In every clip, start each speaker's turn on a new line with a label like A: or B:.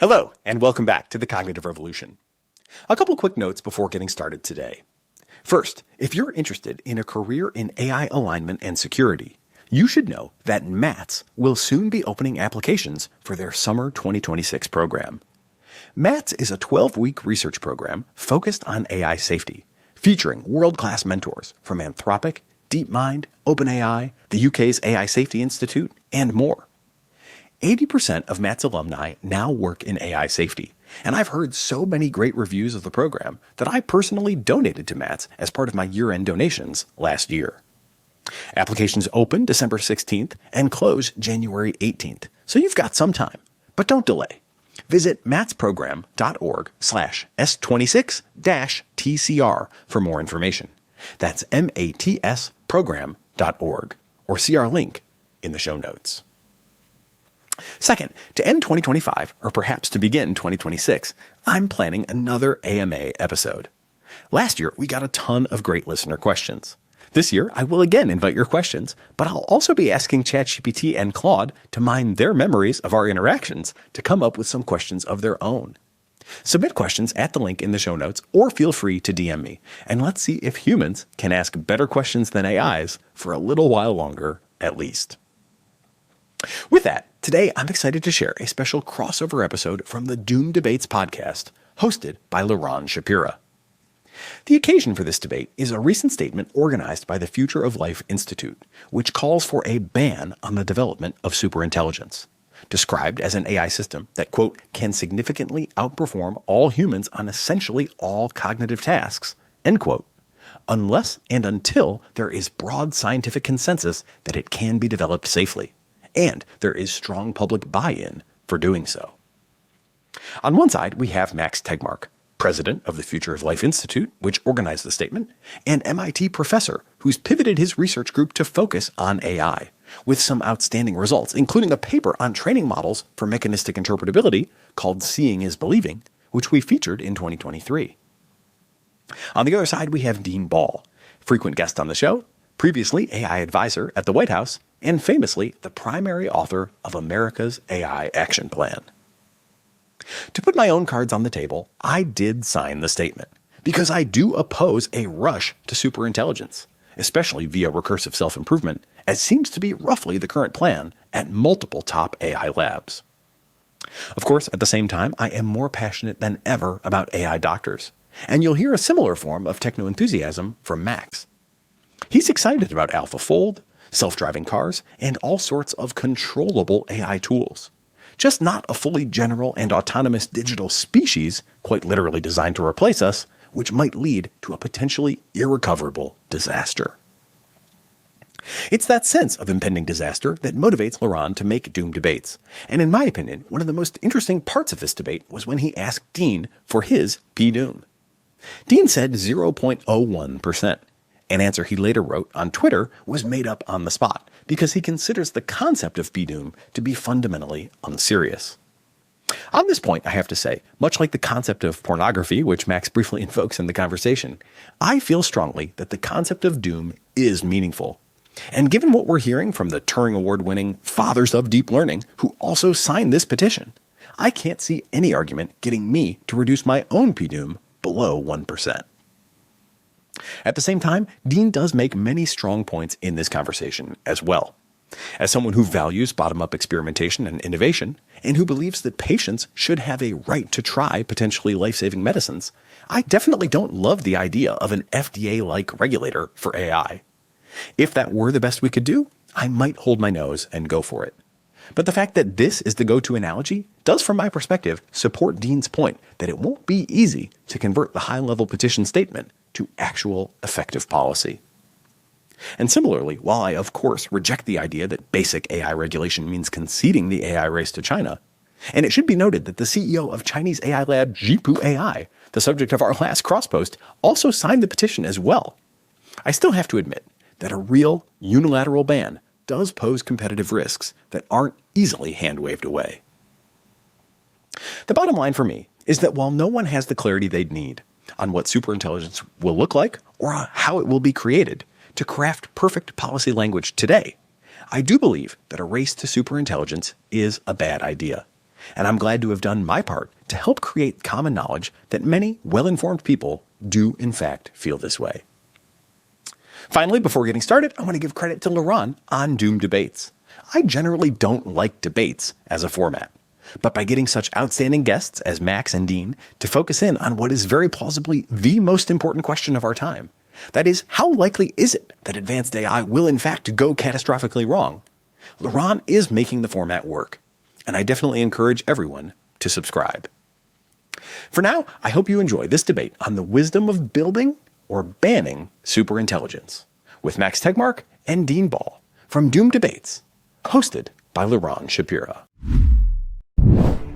A: Hello, and welcome back to the Cognitive Revolution. A couple quick notes before getting started today. First, if you're interested in a career in AI alignment and security, you should know that MATS will soon be opening applications for their Summer 2026 program. MATS is a 12-week research program focused on AI safety, featuring world-class mentors from Anthropic, DeepMind, OpenAI, the UK's AI Safety Institute, and more. 80% of MATS alumni now work in AI safety, and I've heard so many great reviews of the program that I personally donated to MATS as part of my year-end donations last year. Applications open December 16th and close January 18th, so you've got some time, but don't delay. Visit matsprogram.org/S26-TCR for more information. That's matsprogram.org, or see our link in the show notes. Second, to end 2025, or perhaps to begin 2026, I'm planning another AMA episode. Last year, we got a ton of great listener questions. This year, I will again invite your questions, but I'll also be asking ChatGPT and Claude to mine their memories of our interactions to come up with some questions of their own. Submit questions at the link in the show notes, or feel free to DM me, and let's see if humans can ask better questions than AIs for a little while longer, at least. With that, today I'm excited to share a special crossover episode from the Doom Debates podcast, hosted by Liron Shapira. The occasion for this debate is a recent statement organized by the Future of Life Institute, which calls for a ban on the development of superintelligence, described as an AI system that, quote, can significantly outperform all humans on essentially all cognitive tasks, end quote, unless and until there is broad scientific consensus that it can be developed safely, and there is strong public buy-in for doing so. On one side, we have Max Tegmark, president of the Future of Life Institute, which organized the statement, and MIT professor who's pivoted his research group to focus on AI, with some outstanding results, including a paper on training models for mechanistic interpretability called Seeing is Believing, which we featured in 2023. On the other side, we have Dean Ball, frequent guest on the show, previously AI advisor at the White House, and famously the primary author of America's AI Action Plan. To put my own cards on the table, I did sign the statement, because I do oppose a rush to superintelligence, especially via recursive self-improvement, as seems to be roughly the current plan at multiple top AI labs. Of course, at the same time, I am more passionate than ever about AI doctors, and you'll hear a similar form of techno-enthusiasm from Max. He's excited about AlphaFold, self-driving cars, and all sorts of controllable AI tools. Just not a fully general and autonomous digital species, quite literally designed to replace us, which might lead to a potentially irrecoverable disaster. It's that sense of impending disaster that motivates Liron to make Doom Debates, and in my opinion, one of the most interesting parts of this debate was when he asked Dean for his P-Doom. Dean said 0.01%. An answer he later wrote on Twitter was made up on the spot, because he considers the concept of P-Doom to be fundamentally unserious. On this point, I have to say, much like the concept of pornography, which Max briefly invokes in the conversation, I feel strongly that the concept of doom is meaningful. And given what we're hearing from the Turing Award-winning fathers of deep learning, who also signed this petition, I can't see any argument getting me to reduce my own P-Doom below 1%. At the same time, Dean does make many strong points in this conversation as well. As someone who values bottom-up experimentation and innovation, and who believes that patients should have a right to try potentially life-saving medicines, I definitely don't love the idea of an FDA-like regulator for AI. If that were the best we could do, I might hold my nose and go for it. But the fact that this is the go-to analogy does, from my perspective, support Dean's point that it won't be easy to convert the high-level petition statement to actual effective policy. And similarly, while I of course reject the idea that basic AI regulation means conceding the AI race to China, and it should be noted that the CEO of Chinese AI lab Zhipu AI, the subject of our last crosspost, also signed the petition as well, I still have to admit that a real unilateral ban does pose competitive risks that aren't easily hand-waved away. The bottom line for me is that while no one has the clarity they'd need on what superintelligence will look like or how it will be created to craft perfect policy language today, I do believe that a race to superintelligence is a bad idea, And I'm glad to have done my part to help create common knowledge that many well-informed people do in fact feel this way. Finally, before getting started, I want to give credit to Liron on Doom Debates. I generally don't like debates as a format, but by getting such outstanding guests as Max and Dean to focus in on what is very plausibly the most important question of our time, that is, how likely is it that advanced AI will in fact go catastrophically wrong? Liron is making the format work, and I definitely encourage everyone to subscribe. For now, I hope you enjoy this debate on the wisdom of building or banning superintelligence with Max Tegmark and Dean Ball from Doom Debates, hosted by Liron Shapira.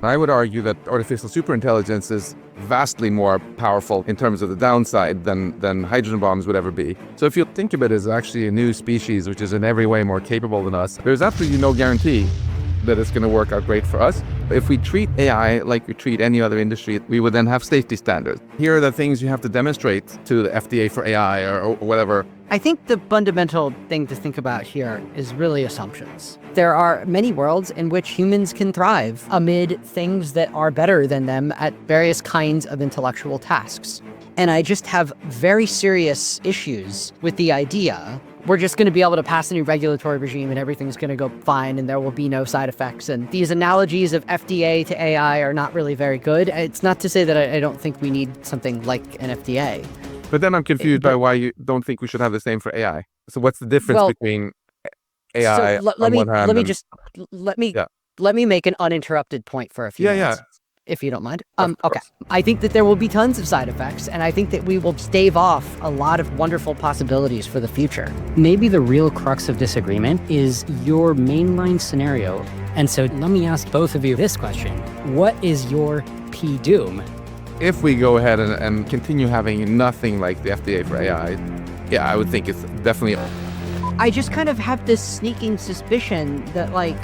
B: I would argue that artificial superintelligence is vastly more powerful in terms of the downside than hydrogen bombs would ever be. So if you think of it as actually a new species which is in every way more capable than us, there's absolutely no guarantee that it's going to work out great for us. If we treat AI like we treat any other industry, we would then have safety standards. Here are the things you have to demonstrate to the FDA for AI or whatever.
C: I think the fundamental thing to think about here is really assumptions. There are many worlds in which humans can thrive amid things that are better than them at various kinds of intellectual tasks. And I just have very serious issues with the idea we're just going to be able to pass a new regulatory regime and everything's going to go fine and there will be no side effects. And these analogies of FDA to AI are not really very good. It's not to say that I don't think we need something like an FDA.
B: But then I'm confused by why you don't think we should have the same for AI. So what's the difference between AI on one hand?
C: Let me make an uninterrupted point for a few minutes. If you don't mind. Okay. I think that there will be tons of side effects, and I think that we will stave off a lot of wonderful possibilities for the future.
D: Maybe the real crux of disagreement is your mainline scenario. And so let me ask both of you this question. What is your P-Doom?
B: If we go ahead and continue having nothing like the FDA for AI, yeah, I would think it's definitely...
C: I just kind of have this sneaking suspicion that, like,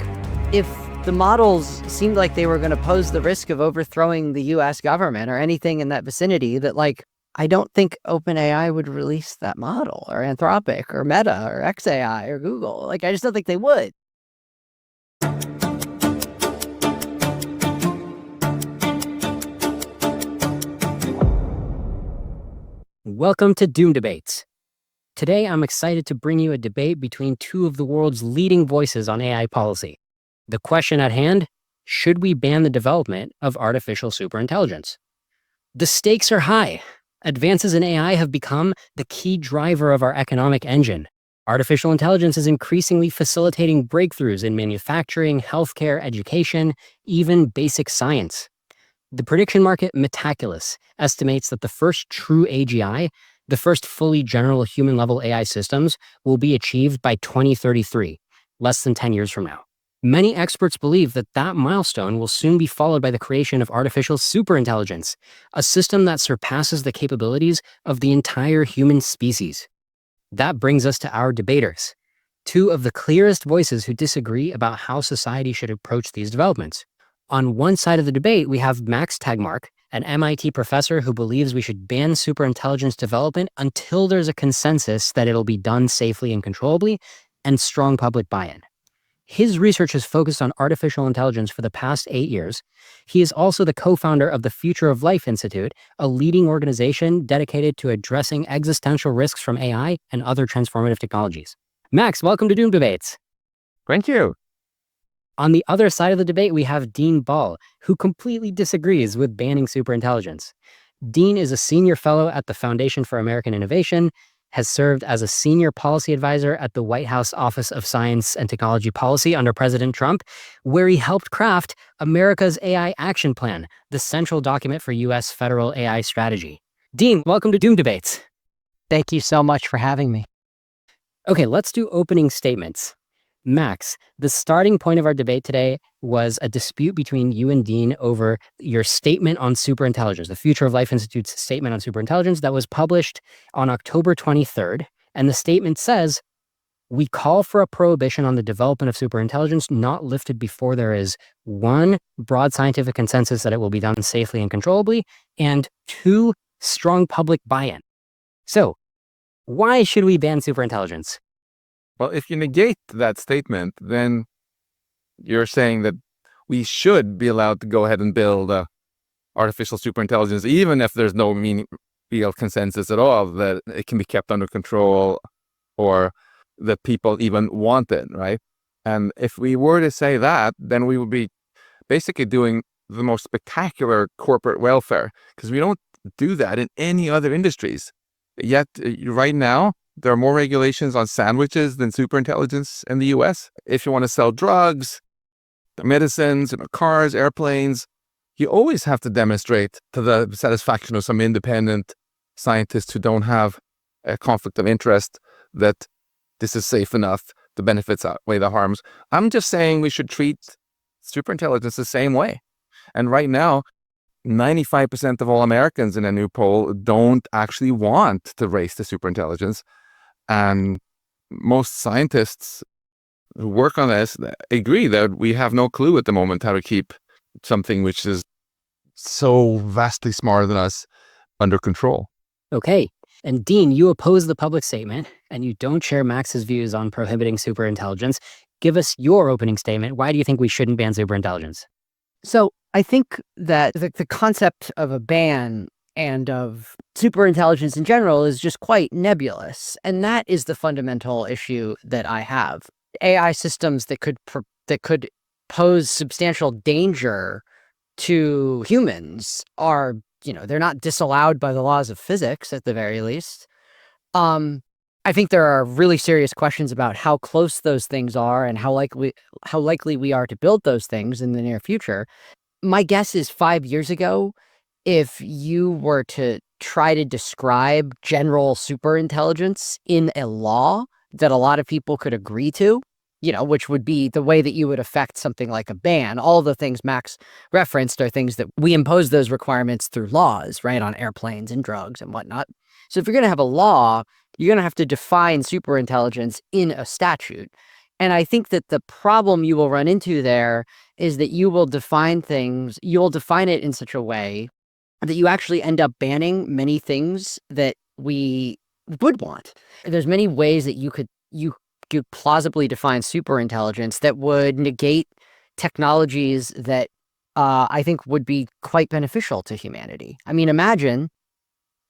C: if the models seemed like they were going to pose the risk of overthrowing the US government or anything in that vicinity, that, like, I don't think OpenAI would release that model, or Anthropic or Meta or XAI or Google. Like, I just don't think they would.
D: Welcome to Doom Debates. Today, I'm excited to bring you a debate between two of the world's leading voices on AI policy. The question at hand, should we ban the development of artificial superintelligence? The stakes are high. Advances in AI have become the key driver of our economic engine. Artificial intelligence is increasingly facilitating breakthroughs in manufacturing, healthcare, education, even basic science. The prediction market Metaculus estimates that the first true AGI, the first fully general human-level AI systems, will be achieved by 2033, less than 10 years from now. Many experts believe that that milestone will soon be followed by the creation of artificial superintelligence, a system that surpasses the capabilities of the entire human species. That brings us to our debaters, two of the clearest voices who disagree about how society should approach these developments. On one side of the debate, we have Max Tegmark, an MIT professor who believes we should ban superintelligence development until there's a consensus that it'll be done safely and controllably, and strong public buy-in. His research has focused on artificial intelligence for the past 8 years. He is also the co-founder of the Future of Life Institute, a leading organization dedicated to addressing existential risks from AI and other transformative technologies. Max, welcome to Doom Debates.
B: Thank you.
D: On the other side of the debate, we have Dean Ball, who completely disagrees with banning superintelligence. Dean is a senior fellow at the Foundation for American Innovation, has served as a senior policy advisor at the White House Office of Science and Technology Policy under President Trump, where he helped craft America's AI Action Plan, the central document for U.S. federal AI strategy. Dean, welcome to Doom Debates.
C: Thank you so much for having me.
D: Okay, let's do opening statements. Max, the starting point of our debate today was a dispute between you and Dean over your statement on superintelligence, the Future of Life Institute's statement on superintelligence that was published on October 23rd. And the statement says, we call for a prohibition on the development of superintelligence not lifted before there is 1, broad scientific consensus that it will be done safely and controllably, and 2, strong public buy-in. So, why should we ban superintelligence?
B: Well, if you negate that statement, then you're saying that we should be allowed to go ahead and build artificial superintelligence, even if there's no real consensus at all that it can be kept under control or that people even want it, right? And if we were to say that, then we would be basically doing the most spectacular corporate welfare, because we don't do that in any other industries. Yet right now, there are more regulations on sandwiches than superintelligence in the US. If you want to sell drugs, medicines, cars, airplanes, you always have to demonstrate to the satisfaction of some independent scientists who don't have a conflict of interest that this is safe enough, the benefits outweigh the harms. I'm just saying we should treat superintelligence the same way. And right now, 95% of all Americans in a new poll don't actually want to race to superintelligence. And most scientists who work on this agree that we have no clue at the moment how to keep something which is so vastly smarter than us under control.
D: Okay. And Dean, you oppose the public statement and you don't share Max's views on prohibiting superintelligence. Give us your opening statement. Why do you think we shouldn't ban superintelligence?
C: So I think that the concept of a ban and of superintelligence in general is just quite nebulous. And that is the fundamental issue that I have. AI systems that could pose substantial danger to humans are, they're not disallowed by the laws of physics at the very least. I think there are really serious questions about how close those things are and how likely we are to build those things in the near future. My guess is 5 years ago, if you were to try to describe general superintelligence in a law that a lot of people could agree to, which would be the way that you would affect something like a ban. All the things Max referenced are things that we impose those requirements through laws, right, on airplanes and drugs and whatnot. So if you're going to have a law, you're going to have to define superintelligence in a statute. And I think that the problem you will run into there is that you'll define it in such a way that you actually end up banning many things that we would want. There's many ways that you could plausibly define superintelligence that would negate technologies that I think would be quite beneficial to humanity. I mean, imagine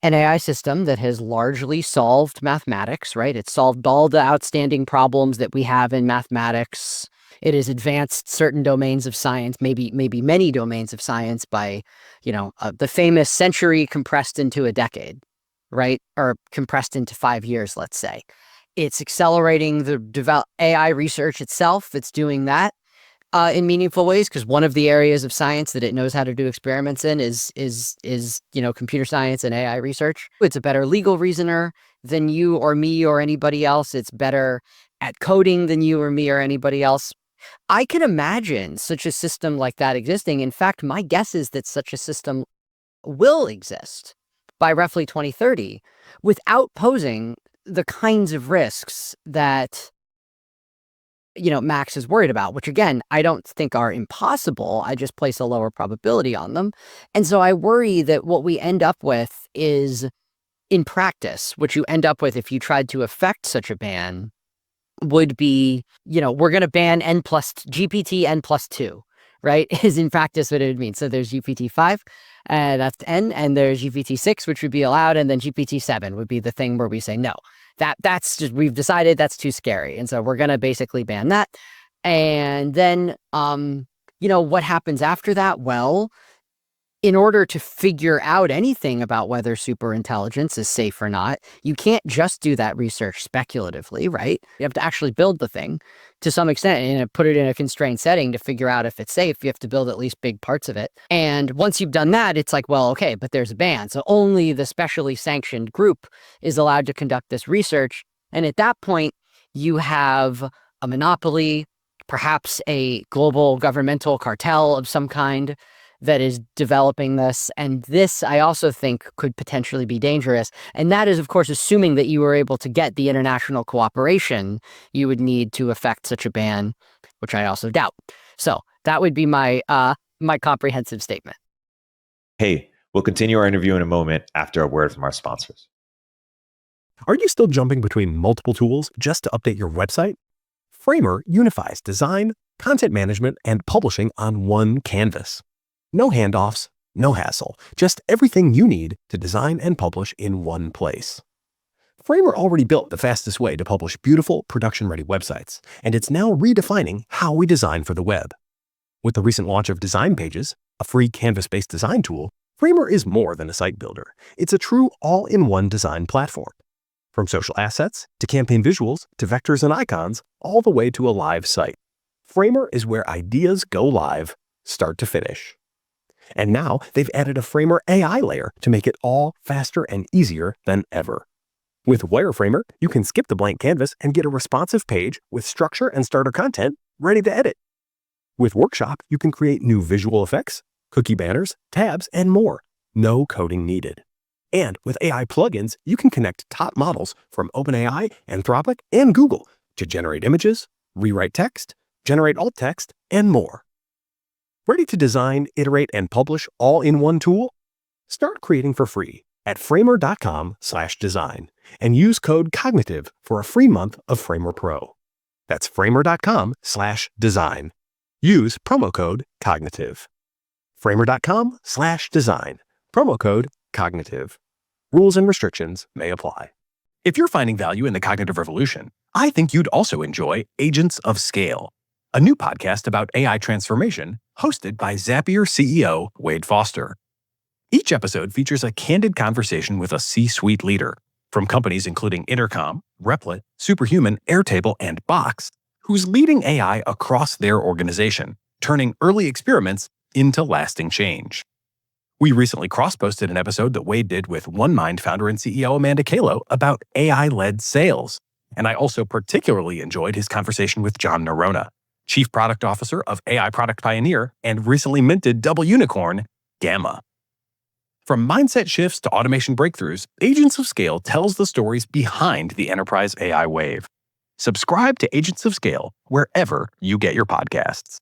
C: an AI system that has largely solved mathematics, right? It's solved all the outstanding problems that we have in mathematics. It has advanced certain domains of science, maybe many domains of science by, the famous century compressed into a decade, right? Or compressed into 5 years, let's say. It's accelerating the AI research itself. It's doing that in meaningful ways, because one of the areas of science that it knows how to do experiments in is computer science and AI research. It's a better legal reasoner than you or me or anybody else. It's better at coding than you or me or anybody else. I can imagine such a system like that existing. In fact, my guess is that such a system will exist by roughly 2030 without posing the kinds of risks that Max is worried about, which again, I don't think are impossible. I just place a lower probability on them. And so I worry that what we end up with is, in practice, what you end up with if you tried to effect such a ban would be, we're going to ban GPT N plus 2, right? Is in practice what it would mean. So there's GPT-5, that's N, and there's GPT-6, which would be allowed, and then GPT-7 would be the thing where we say, no, that's just, we've decided that's too scary. And so we're going to basically ban that. And then, what happens after that? Well, in order to figure out anything about whether superintelligence is safe or not, you can't just do that research speculatively, right? You have to actually build the thing to some extent and put it in a constrained setting to figure out if it's safe. You have to build at least big parts of it. And once you've done that, it's like, well, okay, but there's a ban. So only the specially sanctioned group is allowed to conduct this research. And at that point, you have a monopoly, perhaps a global governmental cartel of some kind that is developing this. And this, I also think, could potentially be dangerous. And that is, of course, assuming that you were able to get the international cooperation you would need to effect such a ban, which I also doubt. So that would be my comprehensive statement.
E: Hey, we'll continue our interview in a moment after a word from our sponsors.
A: Are you still jumping between multiple tools just to update your website? Framer unifies design, content management, and publishing on one canvas. No handoffs, no hassle, just everything you need to design and publish in one place. Framer already built the fastest way to publish beautiful, production-ready websites, and it's now redefining how we design for the web. With the recent launch of Design Pages, a free canvas-based design tool, Framer is more than a site builder. It's a true all-in-one design platform. From social assets, to campaign visuals, to vectors and icons, all the way to a live site. Framer is where ideas go live, start to finish. And now they've added a Framer AI layer to make it all faster and easier than ever. With Wireframer, you can skip the blank canvas and get a responsive page with structure and starter content ready to edit. With Workshop, you can create new visual effects, cookie banners, tabs, and more. No coding needed. And with AI plugins, you can connect top models from OpenAI, Anthropic, and Google to generate images, rewrite text, generate alt text, and more. Ready to design, iterate, and publish all in one tool? Start creating for free at framer.com/design and use code COGNITIVE for a free month of Framer Pro. That's framer.com/design. Use promo code COGNITIVE. Framer.com/design. Promo code COGNITIVE. Rules and restrictions may apply. If you're finding value in the cognitive revolution, I think you'd also enjoy Agents of Scale, a new podcast about AI transformation hosted by Zapier CEO Wade Foster. Each episode features a candid conversation with a C-suite leader from companies including Intercom, Replit, Superhuman, Airtable, and Box, who's leading AI across their organization, turning early experiments into lasting change. We recently cross-posted an episode that Wade did with OneMind founder and CEO Amanda Kalo about AI-led sales. And I also particularly enjoyed his conversation with John Nerona, Chief Product Officer of AI Product Pioneer and recently minted double unicorn, Gamma. From mindset shifts to automation breakthroughs, Agents of Scale tells the stories behind the enterprise AI wave. Subscribe to Agents of Scale wherever you get your podcasts.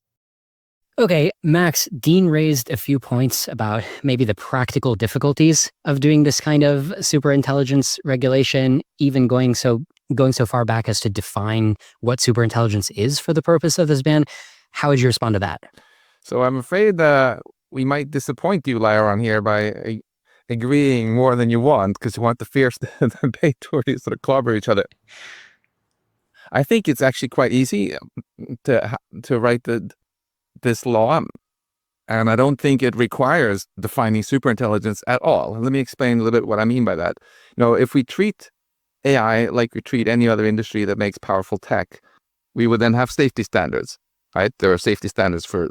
D: Okay, Max, Dean raised a few points about maybe the practical difficulties of doing this kind of superintelligence regulation, even going so far back as to define what superintelligence is for the purpose of this ban. How would you respond to that?
B: So I'm afraid we might disappoint you, Liron, here by agreeing more than you want because you want the fierce debate where you sort of clobber each other. I think it's actually quite easy to write this law, and I don't think it requires defining superintelligence at all. Let me explain a little bit what I mean by that. If we treat AI like we treat any other industry that makes powerful tech, we would then have safety standards, right? There are safety standards for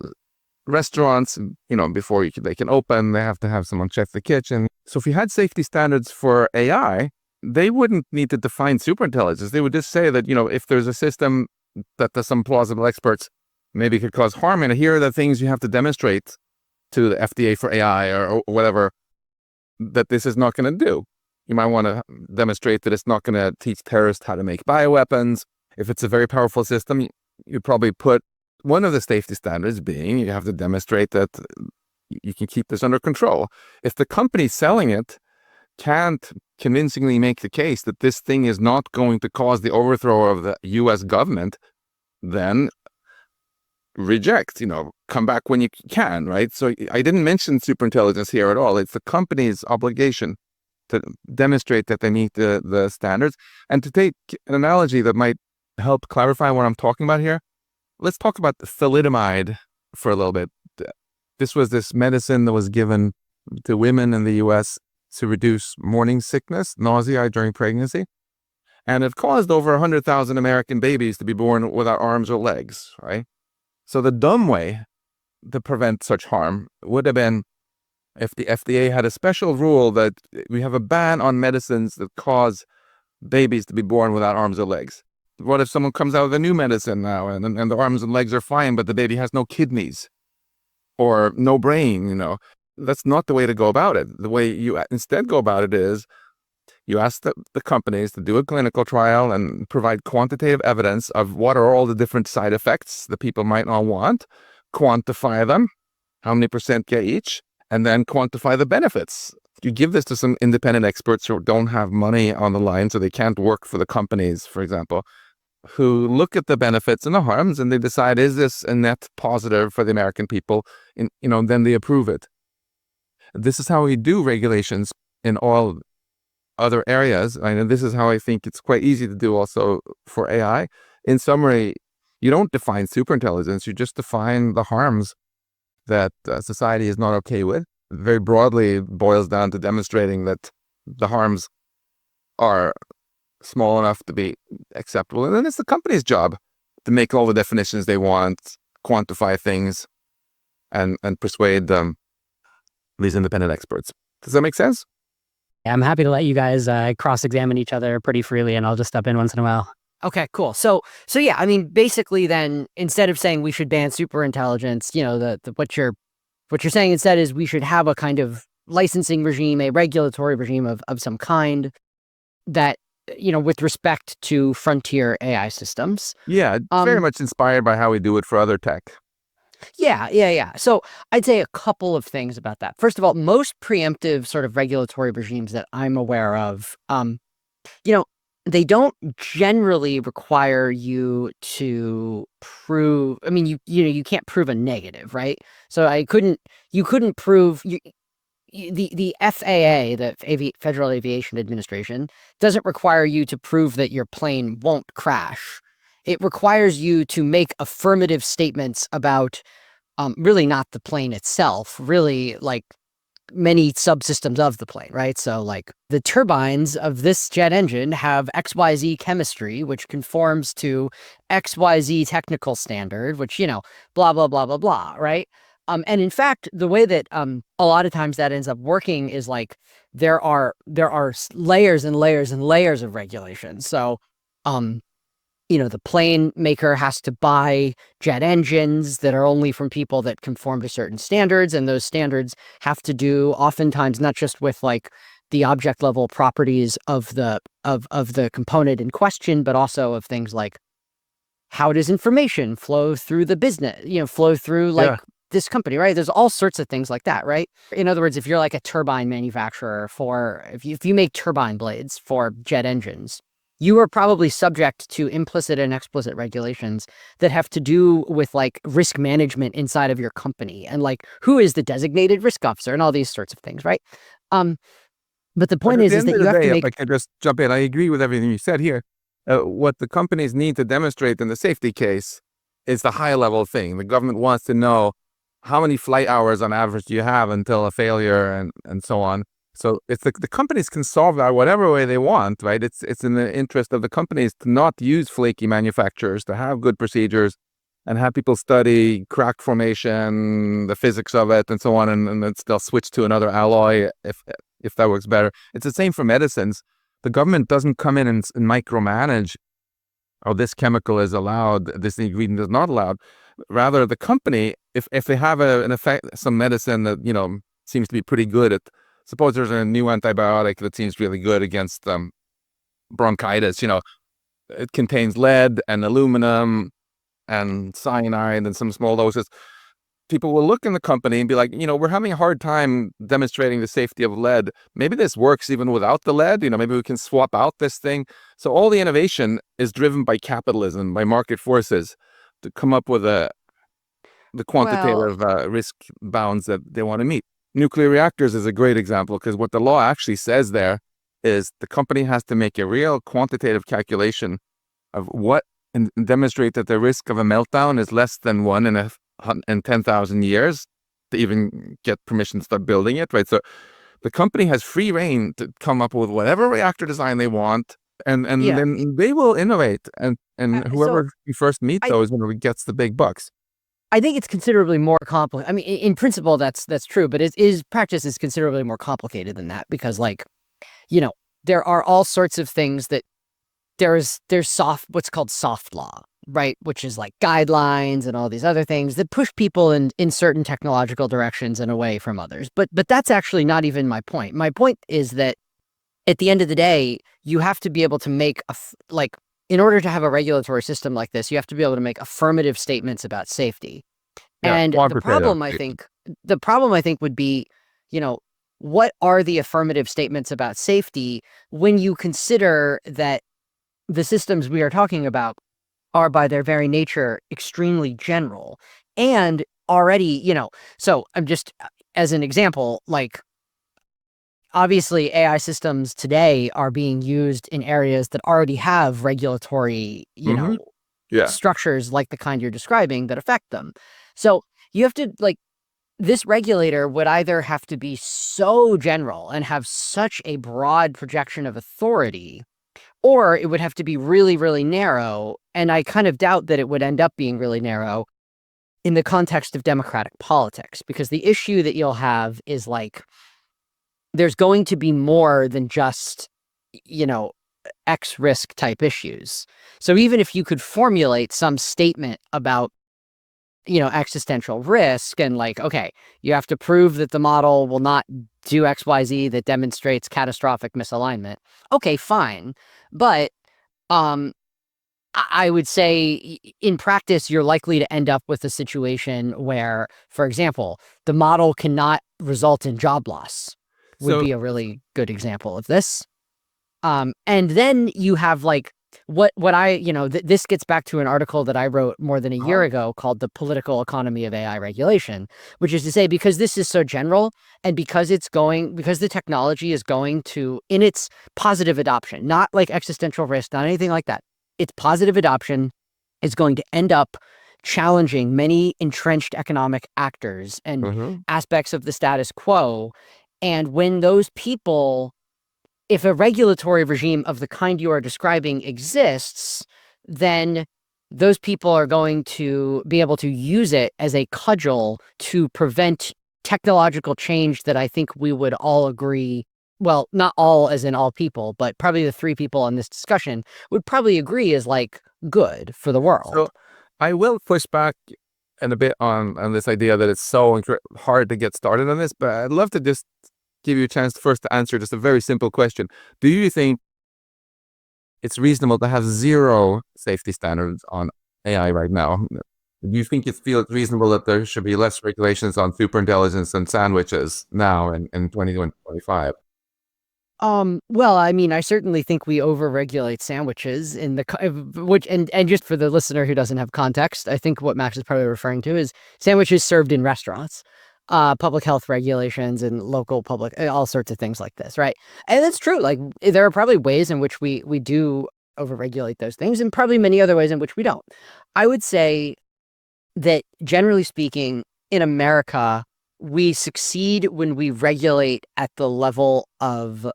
B: restaurants, before they can open, they have to have someone check the kitchen. So if you had safety standards for AI, they wouldn't need to define superintelligence. They would just say that, if there's a system that some plausible experts maybe could cause harm, and here are the things you have to demonstrate to the FDA for AI or whatever that this is not going to do. You might want to demonstrate that it's not going to teach terrorists how to make bioweapons. If it's a very powerful system, you probably put one of the safety standards being you have to demonstrate that you can keep this under control. If the company selling it can't convincingly make the case that this thing is not going to cause the overthrow of the U.S. government, then reject, come back when you can, right? So I didn't mention superintelligence here at all. It's the company's obligation to demonstrate that they meet the standards. And to take an analogy that might help clarify what I'm talking about here, let's talk about thalidomide for a little bit. This was this medicine that was given to women in the U.S. to reduce morning sickness, nausea during pregnancy. And it caused over 100,000 American babies to be born without arms or legs, right? So the dumb way to prevent such harm would have been if the FDA had a special rule that we have a ban on medicines that cause babies to be born without arms or legs. What if someone comes out with a new medicine now and the arms and legs are fine, but the baby has no kidneys or no brain, That's not the way to go about it. The way you instead go about it is you ask the companies to do a clinical trial and provide quantitative evidence of what are all the different side effects that people might not want, quantify them, how many % get each, and then quantify the benefits. You give this to some independent experts who don't have money on the line, so they can't work for the companies, for example. who look at the benefits and the harms, and they decide, is this a net positive for the American people? And, then they approve it. This is how we do regulations in all other areas. And this is how I think it's quite easy to do also for AI. In summary, you don't define superintelligence, you just define the harms that society is not okay with. Very broadly, it boils down to demonstrating that the harms are small enough to be acceptable. And then it's the company's job to make all the definitions they want, quantify things, and persuade these independent experts. Does that make sense?
D: I'm happy to let you guys cross-examine each other pretty freely, and I'll just step in once in a while.
C: Okay, cool. So yeah, I mean, basically then, instead of saying we should ban superintelligence, what you're saying instead is we should have a kind of licensing regime, a regulatory regime of some kind that, with respect to frontier AI systems.
B: Yeah, very much inspired by how we do it for other tech.
C: Yeah. So I'd say a couple of things about that. First of all, most preemptive sort of regulatory regimes that I'm aware of, they don't generally require you to prove. I mean, you can't prove a negative, right? So you couldn't prove the FAA, the Federal Aviation Administration, doesn't require you to prove that your plane won't crash. It requires you to make affirmative statements about really not the plane itself, really like many subsystems of the plane, right? So like the turbines of this jet engine have XYZ chemistry, which conforms to XYZ technical standard, which, blah, blah, blah, blah, blah, right? And in fact, the way that a lot of times that ends up working is like there are layers and layers and layers of regulations. So, the plane maker has to buy jet engines that are only from people that conform to certain standards. And those standards have to do oftentimes not just with like the object level properties of the component in question, but also of things like how does information flow through the business, flow through this company, right? There's all sorts of things like that, right? In other words, if you're like a turbine manufacturer if you make turbine blades for jet engines, you are probably subject to implicit and explicit regulations that have to do with like risk management inside of your company and like who is the designated risk officer and all these sorts of things, right? But the point is that you have to make.
B: If I can just jump in, I agree with everything you said here. What the companies need to demonstrate in the safety case is the high level thing. The government wants to know how many flight hours on average do you have until a failure and so on. So it's the companies can solve that whatever way they want, right? It's in the interest of the companies to not use flaky manufacturers, to have good procedures and have people study crack formation, the physics of it and so on. And then they'll switch to another alloy if that works better. It's the same for medicines. The government doesn't come in and micromanage, oh, this chemical is allowed, this ingredient is not allowed. Rather, the company, if they have an effect, some medicine that, seems to be pretty good at, suppose there's a new antibiotic that seems really good against bronchitis, it contains lead and aluminum and cyanide and some small doses. People will look in the company and be like, we're having a hard time demonstrating the safety of lead. Maybe this works even without the lead. Maybe we can swap out this thing. So all the innovation is driven by capitalism, by market forces to come up with the quantitative risk bounds that they want to meet. Nuclear reactors is a great example because what the law actually says there is the company has to make a real quantitative calculation of what and demonstrate that the risk of a meltdown is less than 1 in 10,000 years to even get permission to start building it, right? So the company has free reign to come up with whatever reactor design they want, and then they will innovate, and whoever we first meet those gets the big bucks.
C: I think it's considerably more complicated. I mean, in principle, that's true, but practice is considerably more complicated than that because, there are all sorts of things that there's what's called soft law, right? Which is like guidelines and all these other things that push people in certain technological directions and away from others. But that's actually not even my point. My point is that at the end of the day, you have to be able to make in order to have a regulatory system like this, you have to be able to make affirmative statements about safety.
B: Yeah,
C: and the problem I think would be, what are the affirmative statements about safety when you consider that the systems we are talking about are by their very nature extremely general and already, so I'm just as an example, like obviously AI systems today are being used in areas that already have regulatory,
B: Mm-hmm. Yeah.
C: structures like the kind you're describing that affect them. So you have to like this regulator would either have to be so general and have such a broad projection of authority, or it would have to be really, really narrow. And I kind of doubt that it would end up being really narrow in the context of democratic politics, because the issue that you'll have is like there's going to be more than just, X risk type issues. So even if you could formulate some statement about, existential risk and like, okay, you have to prove that the model will not do XYZ that demonstrates catastrophic misalignment. Okay, fine. But I would say in practice, you're likely to end up with a situation where, for example, the model cannot result in job loss would
B: So
C: be a really good example of this. And then you have like what I, this gets back to an article that I wrote more than a year ago called The Political Economy of AI Regulation, which is to say, because this is so general and because the technology is going to, in its positive adoption, not like existential risk, not anything like that, its positive adoption is going to end up challenging many entrenched economic actors and
B: Mhm.
C: aspects of the status quo. And when those people, if a regulatory regime of the kind you are describing exists, then those people are going to be able to use it as a cudgel to prevent technological change that I think we would all agree, well, not all as in all people, but probably the three people on this discussion would probably agree is like good for the
B: So
C: world.
B: I will push back in a bit on this idea that it's so hard to get started on this, but I'd love to just give you a chance first to answer just a very simple question. Do you think it's reasonable to have zero safety standards on AI right now? Do you think it's reasonable that there should be less regulations on superintelligence and sandwiches now in 2025?
C: Well, I mean, I certainly think we overregulate sandwiches in the which and just for the listener who doesn't have context, I think what Max is probably referring to is sandwiches served in restaurants, public health regulations and local public, all sorts of things like this, right? And that's true. Like there are probably ways in which we do overregulate those things, and probably many other ways in which we don't. I would say that generally speaking, in America, we succeed when we regulate at the level of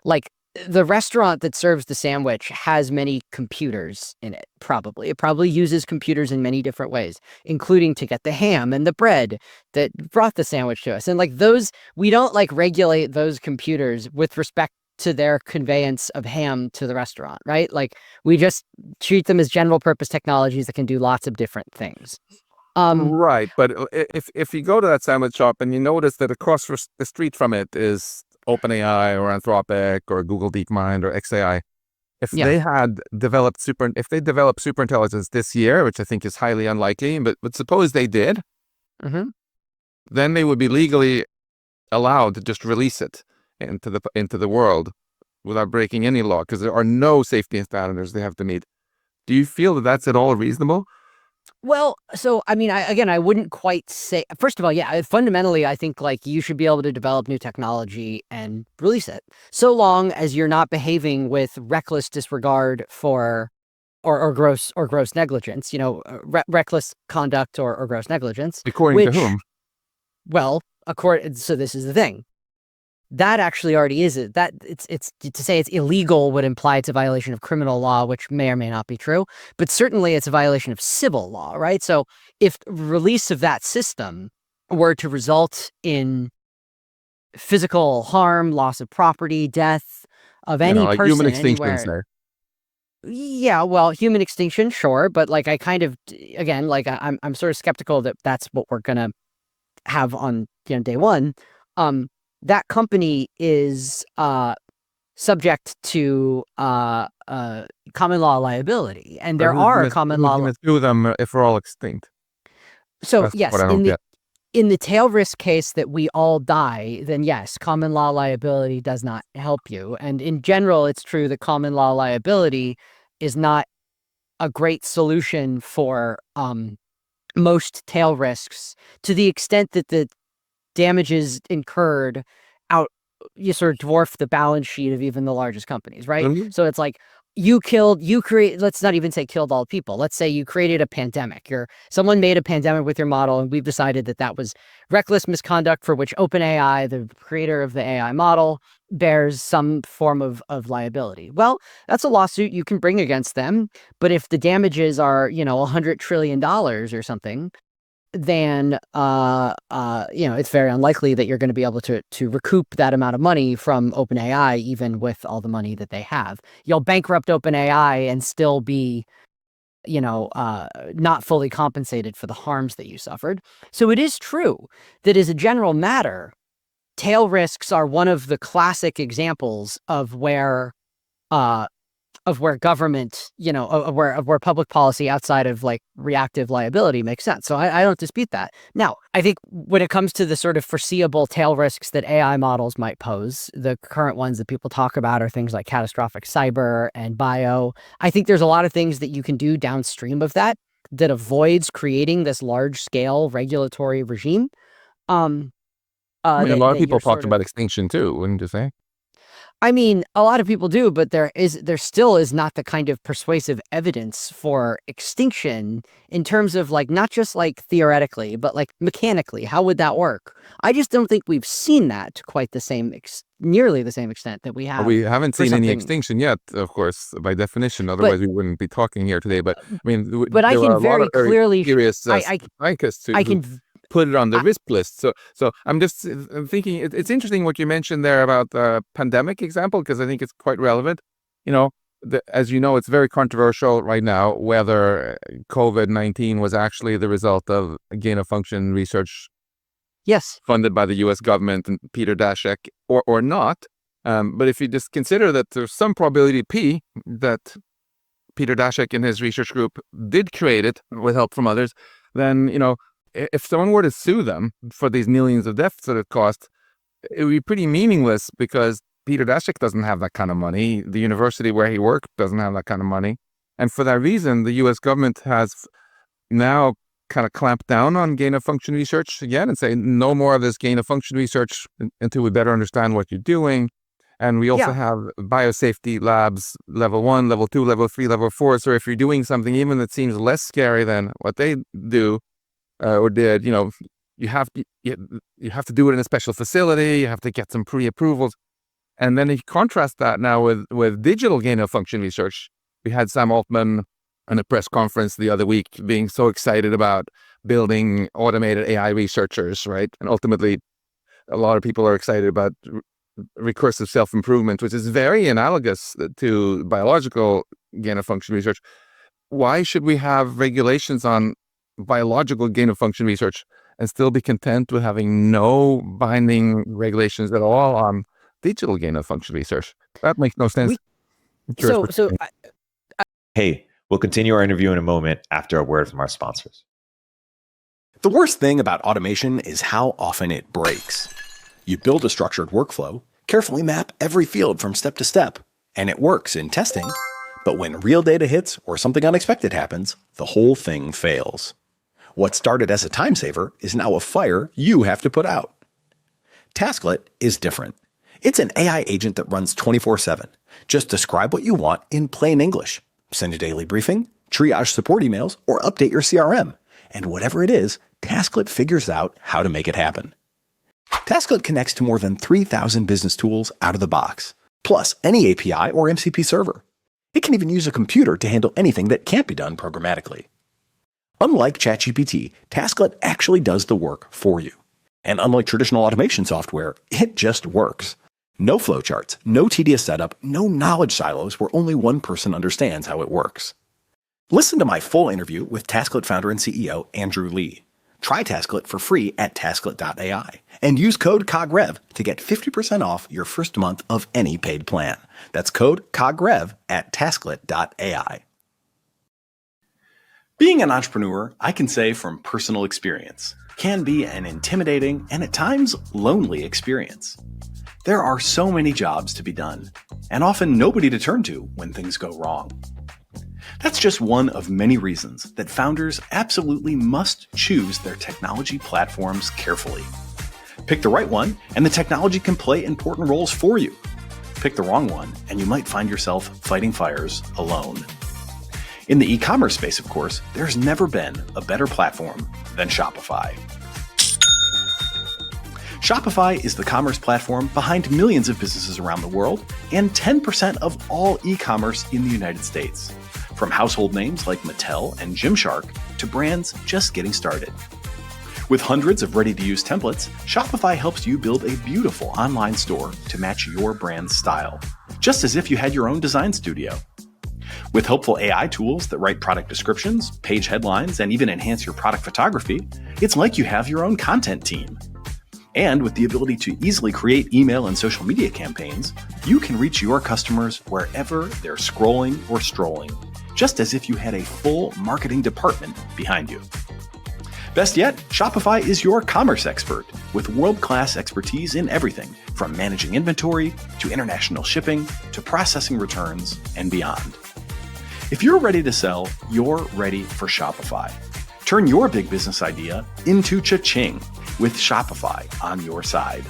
C: like the restaurant that serves the sandwich has many computers in it, probably. It probably uses computers in many different ways, including to get the ham and the bread that brought the sandwich to us. And like those, we don't like regulate those computers with respect to their conveyance of ham to the restaurant, right? Like we just treat them as general purpose technologies that can do lots of different things.
B: Right, but if you go to that sandwich shop and you notice that across the street from it is OpenAI or Anthropic or Google DeepMind or XAI, if
C: Yeah.
B: they had developed superintelligence this year, which I think is highly unlikely, but suppose they did,
C: Mm-hmm.
B: then they would be legally allowed to just release it into the world without breaking any law, because there are no safety standards they have to meet. Do you feel that that's at all reasonable?
C: Well, so I mean, I wouldn't quite say. First of all, yeah, fundamentally, I think like you should be able to develop new technology and release it, so long as you're not behaving with reckless disregard for, or gross negligence. Reckless conduct or gross negligence.
B: According to
C: Which,
B: whom?
C: well, so this is the thing. That actually already is it. That it's to say it's illegal would imply it's a violation of criminal law, which may or may not be true, but certainly it's a violation of civil law, right? So if release of that system were to result in physical harm, loss of property, death of any
B: Like
C: person
B: human extinction
C: anywhere,
B: there.
C: yeah, well, human extinction, sure, but like I kind of, again, like I'm sort of skeptical that that's what we're gonna have on day one. That company is subject to common law liability, and there are common
B: Who's
C: law.
B: going to sue them if we're all extinct?
C: So
B: That's what
C: yes,
B: I don't get.
C: in the tail risk case that we all die, then yes, common law liability does not help you. And in general, it's true that common law liability is not a great solution for most tail risks, to the extent that the damages incurred out you sort of dwarf the balance sheet of even the largest companies, right?
B: Mhm.
C: So it's like let's not even say killed all people. Let's say you created a pandemic. Someone made a pandemic with your model, and we've decided that was reckless misconduct for which OpenAI, the creator of the AI model, bears some form of liability. Well, that's a lawsuit you can bring against them. But if the damages are, $100 trillion or something, then it's very unlikely that you're going to be able to recoup that amount of money from OpenAI, even with all the money that they have. You'll bankrupt OpenAI and still be, not fully compensated for the harms that you suffered. So it is true that as a general matter, tail risks are one of the classic examples of where government, of where public policy outside of like reactive liability makes sense. So I don't dispute that. Now, I think when it comes to the sort of foreseeable tail risks that AI models might pose, the current ones that people talk about are things like catastrophic cyber and bio. I think there's a lot of things that you can do downstream of that avoids creating this large scale regulatory regime.
B: I mean, a lot of
C: that
B: people
C: you're
B: talked
C: sort of
B: about extinction too, wouldn't you say?
C: I mean, a lot of people do, but there still is not the kind of persuasive evidence for extinction in terms of like, not just like theoretically, but like mechanically. How would that work? I just don't think we've seen that to quite the same, nearly the same extent that we have.
B: We haven't
C: for
B: seen any
C: something-
B: extinction yet, of course, by definition. Otherwise, we wouldn't be talking here today. But I mean,
C: But I
B: there
C: can
B: are a lot
C: very
B: of very
C: clearly,
B: serious
C: I
B: scientists
C: I
B: who
C: can,
B: put it on the
C: I-
B: risk list. So I'm just thinking it's interesting what you mentioned there about the pandemic example, because I think it's quite relevant. As you know, it's very controversial right now whether COVID-19 was actually the result of gain of function research
C: yes.
B: funded by the U.S. government and Peter Daszak or not. But if you just consider that there's some probability P that Peter Daszak and his research group did create it with help from others, then, if someone were to sue them for these millions of deaths that it cost, it would be pretty meaningless because Peter Daszak doesn't have that kind of money. The university where he worked doesn't have that kind of money. And for that reason, the U.S. government has now kind of clamped down on gain of function research again and say no more of this gain of function research until we better understand what you're doing. And we also have biosafety labs, level 1, level 2, level 3, level 4. So if you're doing something even that seems less scary than what they do or did, you have to do it in a special facility. You have to get some pre-approvals. And then if you contrast that now with digital gain of function research, we had Sam Altman in a press conference the other week being so excited about building automated AI researchers, right? And ultimately, a lot of people are excited about recursive self-improvement, which is very analogous to biological gain of function research. Why should we have regulations on biological gain of function research and still be content with having no binding regulations at all on digital gain of function research? That makes no sense.
E: Hey, we'll continue our interview in a moment after a word from our sponsors.
A: The worst thing about automation is how often it breaks. You build a structured workflow, carefully map every field from step to step, and it works in testing. But when real data hits or something unexpected happens, the whole thing fails. What started as a time saver is now a fire you have to put out. Tasklet is different. It's an AI agent that runs 24/7. Just describe what you want in plain English. Send a daily briefing, triage support emails, or update your CRM. And whatever it is, Tasklet figures out how to make it happen. Tasklet connects to more than 3,000 business tools out of the box, plus any API or MCP server. It can even use a computer to handle anything that can't be done programmatically. Unlike ChatGPT, Tasklet actually does the work for you. And unlike traditional automation software, it just works. No flowcharts, no tedious setup, no knowledge silos where only one person understands how it works. Listen to my full interview with Tasklet founder and CEO Andrew Lee. Try Tasklet for free at tasklet.ai and use code COGREV to get 50% off your first month of any paid plan. That's code COGREV at tasklet.ai. Being an entrepreneur, I can say from personal experience, can be an intimidating and at times lonely experience. There are so many jobs to be done, and often nobody to turn to when things go wrong. That's just one of many reasons that founders absolutely must choose their technology platforms carefully. Pick the right one, and the technology can play important roles for you. Pick the wrong one, and you might find yourself fighting fires alone. In the e-commerce space, of course, there's never been a better platform than Shopify. Shopify is the commerce platform behind millions of businesses around the world and 10% of all e-commerce in the United States. From household names like Mattel and Gymshark to brands just getting started. With hundreds of ready-to-use templates, Shopify helps you build a beautiful online store to match your brand's style, just as if you had your own design studio. With helpful AI tools that write product descriptions, page headlines, and even enhance your product photography, it's like you have your own content team. And with the ability to easily create email and social media campaigns, you can reach your customers wherever they're scrolling or strolling, just as if you had a full marketing department behind you. Best yet, Shopify is your commerce expert with world-class expertise in everything from managing inventory to international shipping to processing returns and beyond. If you're ready to sell, you're ready for Shopify. Turn your big business idea into cha-ching with Shopify on your side.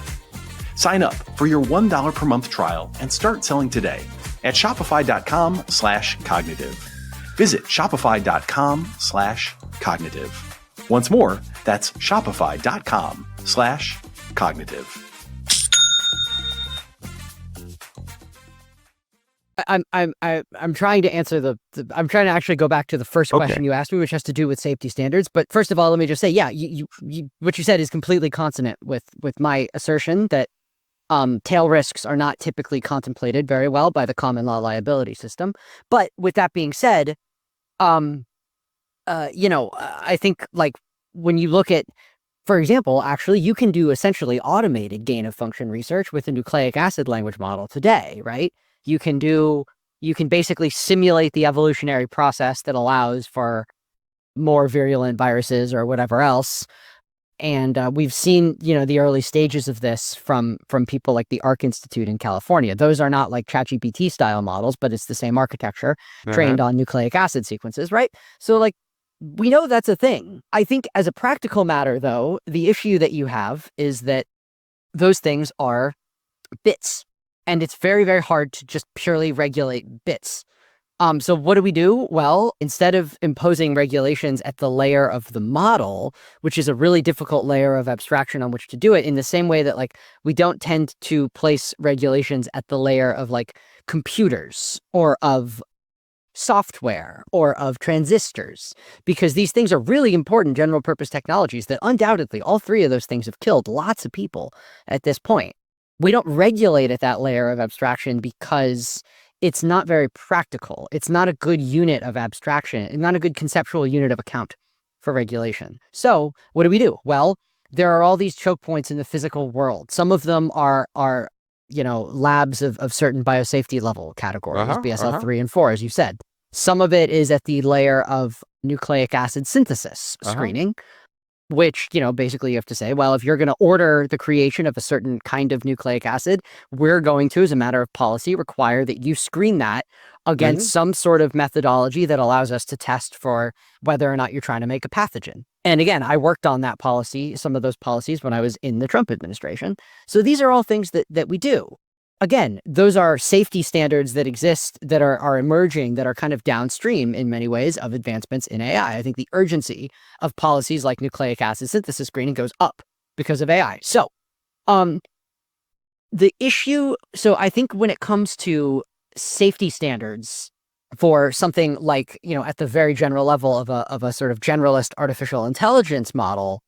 A: Sign up for your $1 per month trial and start selling today at shopify.com/cognitive. Visit shopify.com/cognitive. Once more, that's shopify.com/cognitive.
C: I'm trying to answer I'm trying to actually go back to the first question you asked me, which has to do with safety standards. But first of all, let me just say, yeah, you what you said is completely consonant with my assertion that tail risks are not typically contemplated very well by the common law liability system. But with that being said, I think like when you look at, for example, actually, you can do essentially automated gain of function research with a nucleic acid language model today, right? You can basically simulate the evolutionary process that allows for more virulent viruses or whatever else. And we've seen, the early stages of this from people like the Arc Institute in California. Those are not like ChatGPT style models, but it's the same architecture trained on nucleic acid sequences, right? So like, we know that's a thing. I think as a practical matter, though, the issue that you have is that those things are bits. And it's very, very hard to just purely regulate bits. So what do we do? Well, instead of imposing regulations at the layer of the model, which is a really difficult layer of abstraction on which to do it, in the same way that like we don't tend to place regulations at the layer of like computers or of software or of transistors, because these things are really important general purpose technologies that undoubtedly all three of those things have killed lots of people at this point. We don't regulate at that layer of abstraction because it's not very practical. It's not a good unit of abstraction. It's not a good conceptual unit of account for regulation. So what do? Well, there are all these choke points in the physical world. Some of them are labs of certain biosafety level categories, BSL 3 and 4, as you said. Some of it is at the layer of nucleic acid synthesis screening, which, basically you have to say, well, if you're going to order the creation of a certain kind of nucleic acid, we're going to, as a matter of policy, require that you screen that against some sort of methodology that allows us to test for whether or not you're trying to make a pathogen. And again, I worked on that policy, some of those policies when I was in the Trump administration. So these are all things that we do. Again, those are safety standards that exist, that are emerging, that are kind of downstream in many ways of advancements in AI. I think the urgency of policies like nucleic acid synthesis screening goes up because of AI. So, the issue, I think when it comes to safety standards for something like, at the very general level of a sort of generalist artificial intelligence model,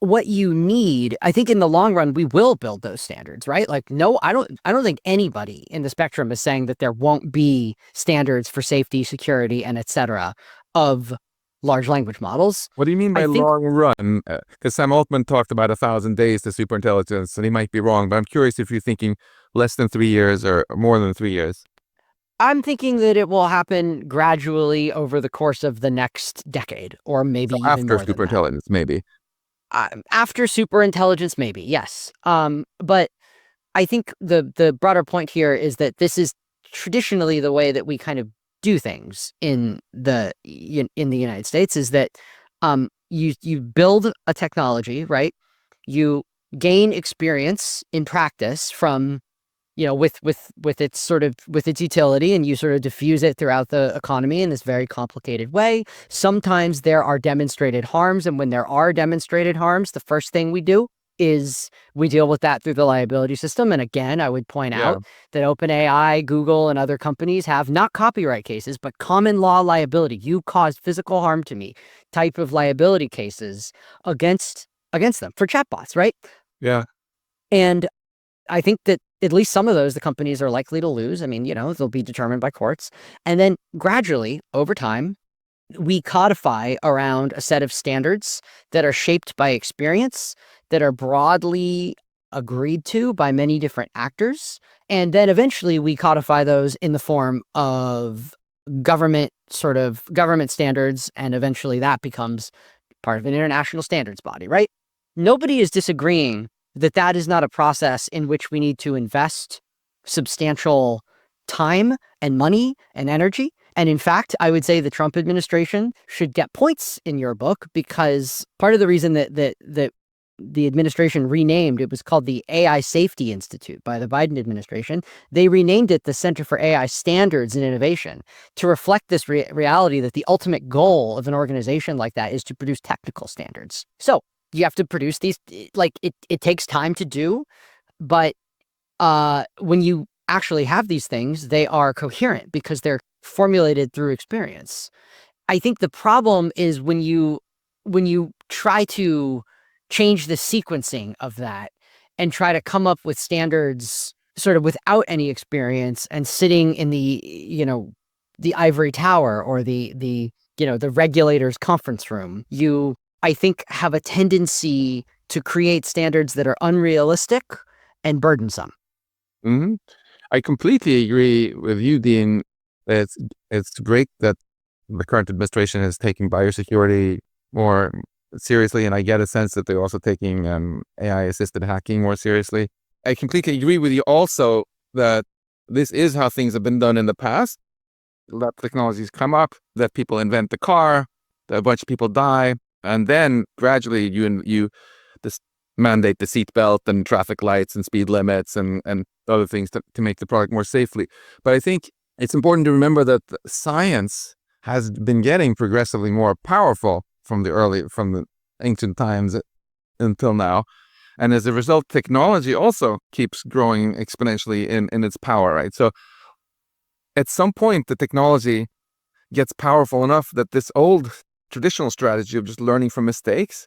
C: what you need, I think in the long run, we will build those standards, right? Like, no, I don't think anybody in the spectrum is saying that there won't be standards for safety, security, and et cetera of large language models.
B: What do you mean by long run? Because Sam Altman talked about 1,000 days to superintelligence, and he might be wrong, but I'm curious if you're thinking less than 3 years or more than 3 years.
C: I'm thinking that it will happen gradually over the course of the next decade, or maybe even
B: after
C: more than
B: superintelligence, maybe.
C: After superintelligence, maybe, yes. But I think the broader point here is that this is traditionally the way that we kind of do things in the United States is that you build a technology, right? You gain experience in practice from with its utility, and you sort of diffuse it throughout the economy in this very complicated way. Sometimes there are demonstrated harms, and when there are demonstrated harms, the first thing we do is we deal with that through the liability system. And again, I would point
B: Yeah.
C: out that OpenAI, Google, and other companies have not copyright cases, but common law liability. You caused physical harm to me type of liability cases against them for chatbots, right?
B: Yeah.
C: And I think that at least some of those, the companies are likely to lose. I mean, they'll be determined by courts. And then gradually, over time, we codify around a set of standards that are shaped by experience, that are broadly agreed to by many different actors. And then eventually we codify those in the form of government standards. And eventually that becomes part of an international standards body, right? Nobody is disagreeing that is not a process in which we need to invest substantial time and money and energy. And in fact, I would say the Trump administration should get points in your book, because part of the reason that the administration renamed, it was called the AI Safety Institute by the Biden administration. They renamed it the Center for AI Standards and Innovation to reflect this reality that the ultimate goal of an organization like that is to produce technical standards. So you have to produce these, like it takes time to do, but when you actually have these things, they are coherent because they're formulated through experience. I think the problem is when you try to change the sequencing of that and try to come up with standards sort of without any experience and sitting in the ivory tower or the regulator's conference room, you, I think, have a tendency to create standards that are unrealistic and burdensome.
B: Mm-hmm. I completely agree with you, Dean. It's great that the current administration is taking biosecurity more seriously, and I get a sense that they're also taking AI-assisted hacking more seriously. I completely agree with you also that this is how things have been done in the past. That technologies come up, that people invent the car, that a bunch of people die, and then gradually you mandate the seatbelt and traffic lights and speed limits and other things to make the product more safely. But I think it's important to remember that science has been getting progressively more powerful from the ancient times until now. And as a result, technology also keeps growing exponentially in its power, right? So at some point, the technology gets powerful enough that this old traditional strategy of just learning from mistakes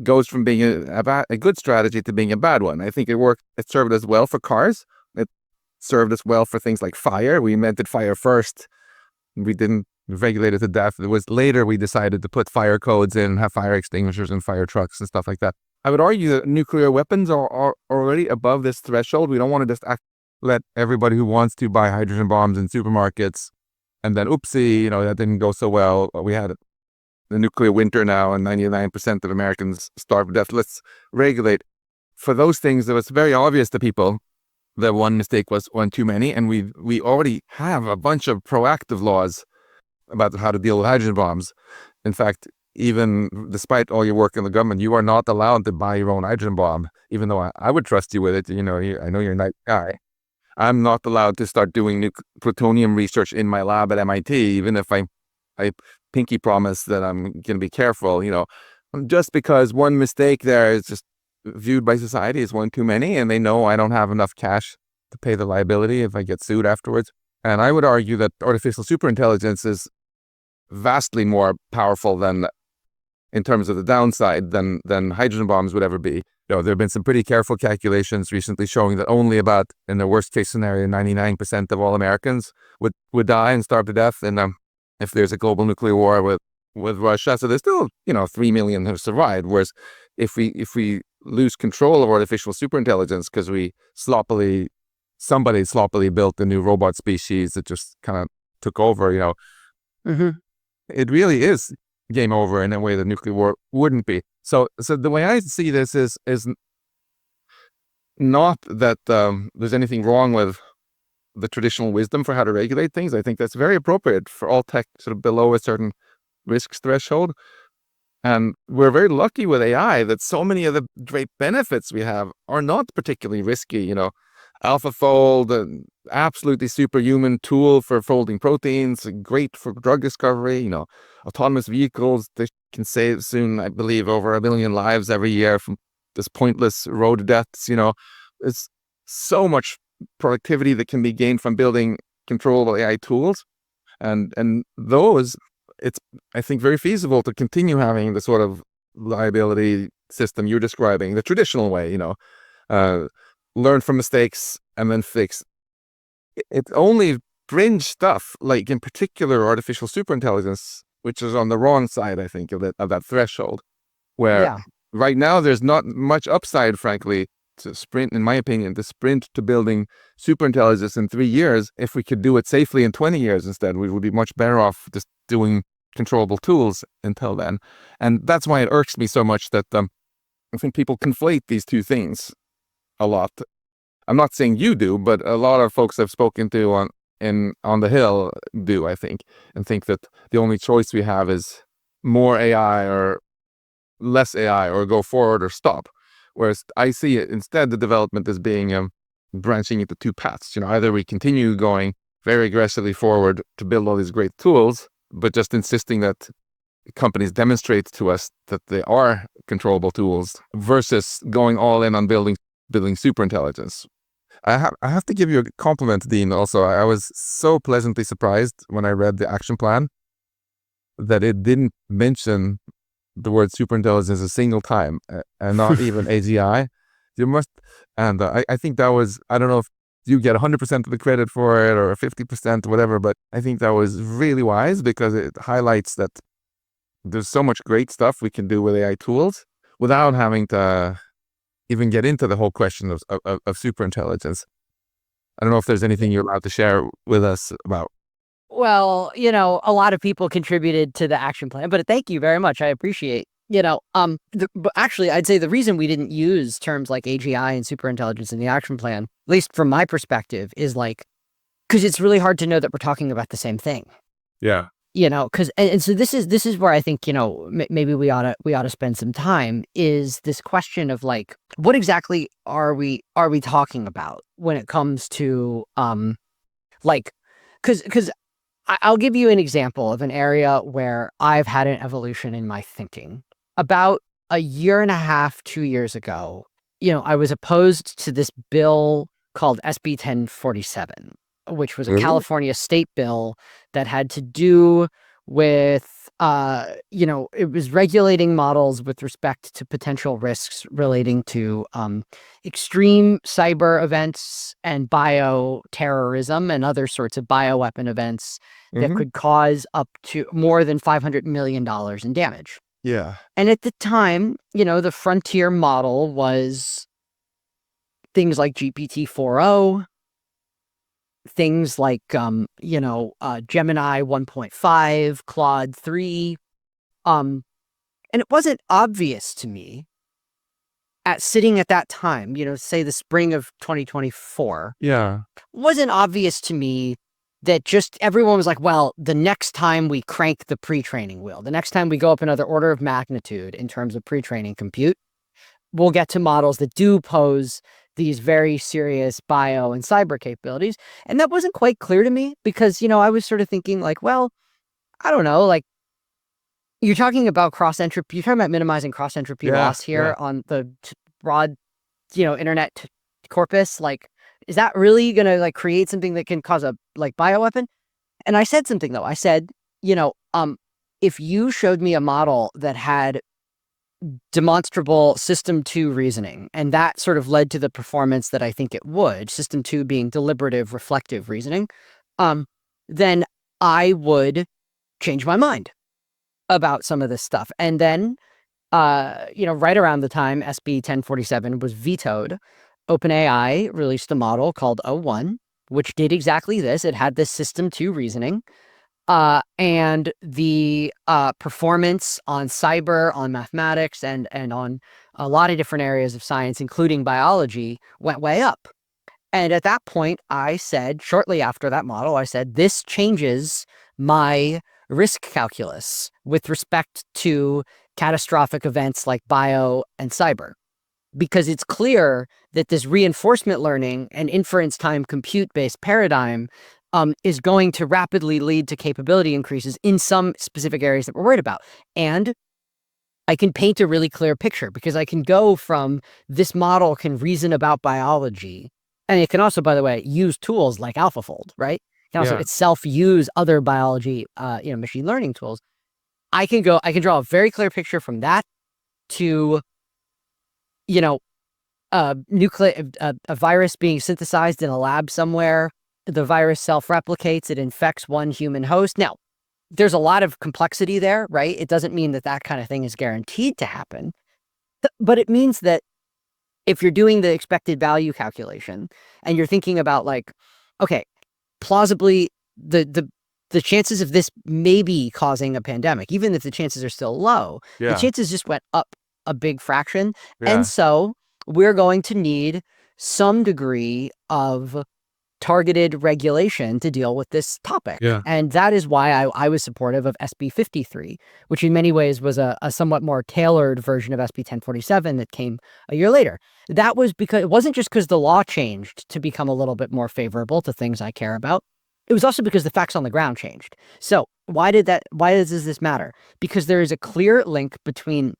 B: goes from being a good strategy to being a bad one. I think it served us well for cars. It served us well for things like fire. We invented fire first. We didn't regulate it to death. It was later we decided to put fire codes in, have fire extinguishers in fire trucks and stuff like that. I would argue that nuclear weapons are already above this threshold. We don't want to just let everybody who wants to buy hydrogen bombs in supermarkets and then oopsie, that didn't go so well. We had the nuclear winter now and 99% of Americans starve to death. Let's regulate. For those things, it was very obvious to people that one mistake was one too many, and we already have a bunch of proactive laws about how to deal with hydrogen bombs. In fact, even despite all your work in the government, you are not allowed to buy your own hydrogen bomb, even though I would trust you with it. I know you're a nice guy. I'm not allowed to start doing plutonium research in my lab at MIT, even if I pinky promise that I'm going to be careful, just because one mistake there is just viewed by society as one too many, and they know I don't have enough cash to pay the liability if I get sued afterwards. And I would argue that artificial superintelligence is vastly more powerful than, in terms of the downside, than hydrogen bombs would ever be. There have been some pretty careful calculations recently showing that only about, in the worst case scenario, 99% of all Americans would die and starve to death if there's a global nuclear war with Russia. So there's still 3 million who survived. Whereas if we lose control of artificial superintelligence because somebody sloppily built a new robot species that just kind of took over,
C: Mm-hmm.
B: It really is game over in a way that nuclear war wouldn't be. So the way I see this is not that there's anything wrong with the traditional wisdom for how to regulate things. I think that's very appropriate for all tech sort of below a certain risk threshold. And we're very lucky with AI that so many of the great benefits we have are not particularly risky. AlphaFold, absolutely superhuman tool for folding proteins, great for drug discovery, autonomous vehicles that can save soon, I believe, over 1 million lives every year from this pointless road deaths. It's so much productivity that can be gained from building controllable AI tools. And those, it's, I think, very feasible to continue having the sort of liability system you're describing, the traditional way, learn from mistakes and then fix. It's only fringe stuff, like in particular artificial superintelligence, which is on the wrong side, I think, of that threshold, where right now there's not much upside, frankly, to sprint, in my opinion, to building superintelligence in 3 years. If we could do it safely in 20 years instead, we would be much better off just doing controllable tools until then. And that's why it irks me so much that I think people conflate these two things a lot. I'm not saying you do, but a lot of folks I've spoken to on the Hill do, I think, and think that the only choice we have is more AI or less AI, or go forward or stop. Whereas I see it instead, the development as being branching into two paths. Either we continue going very aggressively forward to build all these great tools, but just insisting that companies demonstrate to us that they are controllable tools, versus going all in on building superintelligence. I have to give you a compliment, Dean. Also, I was so pleasantly surprised when I read the action plan that it didn't mention the word superintelligence a single time, and not even AGI. You must, and I think that was, I don't know if you get 100% of the credit for it or 50%, whatever, but I think that was really wise, because it highlights that there's so much great stuff we can do with AI tools without having to even get into the whole question of superintelligence. I don't know if there's anything you're allowed to share with us about.
C: Well, a lot of people contributed to the action plan, but thank you very much. I appreciate, but actually, I'd say the reason we didn't use terms like AGI and superintelligence in the action plan, at least from my perspective, is because it's really hard to know that we're talking about the same thing.
B: Yeah.
C: Because so this is where I think, maybe we ought to spend some time, is this question of what exactly are we talking about when it comes to because I'll give you an example of an area where I've had an evolution in my thinking. About 1.5 years, 2 years ago, I was opposed to this bill called SB 1047, which was a California state bill that had to do with, it was regulating models with respect to potential risks relating to extreme cyber events and bioterrorism and other sorts of bioweapon events that could cause up to more than $500 million in damage.
B: Yeah.
C: And at the time, the frontier model was things like GPT-4o, things like, Gemini 1.5, Claude 3. And it wasn't obvious to me sitting at that time, say the spring of 2024.
B: Yeah.
C: Wasn't obvious to me that just everyone was like, well, the next time we crank the pre-training wheel, the next time we go up another order of magnitude in terms of pre-training compute, we'll get to models that do pose these very serious bio and cyber capabilities. And that wasn't quite clear to me, because, I was sort of thinking well, I don't know, you're talking about cross-entropy, you're talking about minimizing cross-entropy loss here on the broad, internet corpus. Is that really going to create something that can cause a bioweapon? And I said something, though. I said, if you showed me a model that had demonstrable system 2 reasoning, and that sort of led to the performance that I think it would, system 2 being deliberative, reflective reasoning, then I would change my mind about some of this stuff. And then, right around the time SB 1047 was vetoed, OpenAI released a model called O1, which did exactly this. It had this system 2 reasoning. And the performance on cyber, on mathematics, and on a lot of different areas of science, including biology, went way up. And at that point, I said, shortly after that model, I said, this changes my risk calculus with respect to catastrophic events like bio and cyber. Because it's clear that this reinforcement learning and inference time compute-based paradigm is going to rapidly lead to capability increases in some specific areas that we're worried about. And I can paint a really clear picture because I can go from this model can reason about biology. And it can also, by the way, use tools like AlphaFold, right? It can also itself use other biology, machine learning tools. I can draw a very clear picture from that to, a virus being synthesized in a lab somewhere. The virus self-replicates, it infects one human host. Now, there's a lot of complexity there, right? It doesn't mean that that kind of thing is guaranteed to happen, but it means that if you're doing the expected value calculation and you're thinking about like, okay, plausibly the chances of this maybe causing a pandemic, even if the chances are still low, the chances just went up a big fraction. And so we're going to need some degree of targeted regulation to deal with this topic. And that is why I was supportive of SB 53, which in many ways was a somewhat more tailored version of SB 1047 that came a year later. That was because it wasn't just because the law changed to become a little bit more favorable to things I care about. It was also because the facts on the ground changed. So why does this matter? Because there is a clear link between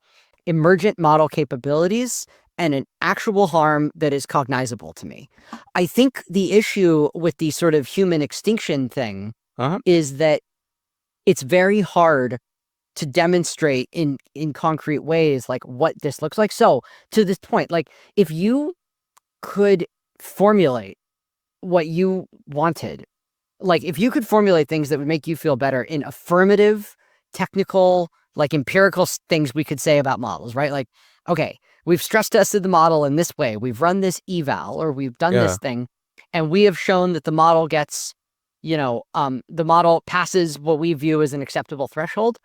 C: emergent model capabilities and an actual harm that is cognizable to me. I think the issue with the sort of human extinction thing is that it's very hard to demonstrate in concrete ways like what this looks like. So to this point, like if you could formulate what you wanted, like if you could formulate things that would make you feel better in affirmative, technical, like empirical things we could say about models, right? Like, okay, we've stress tested the model in this way. We've run this eval or we've done this thing. And we have shown that the model gets, the model passes what we view as an acceptable threshold.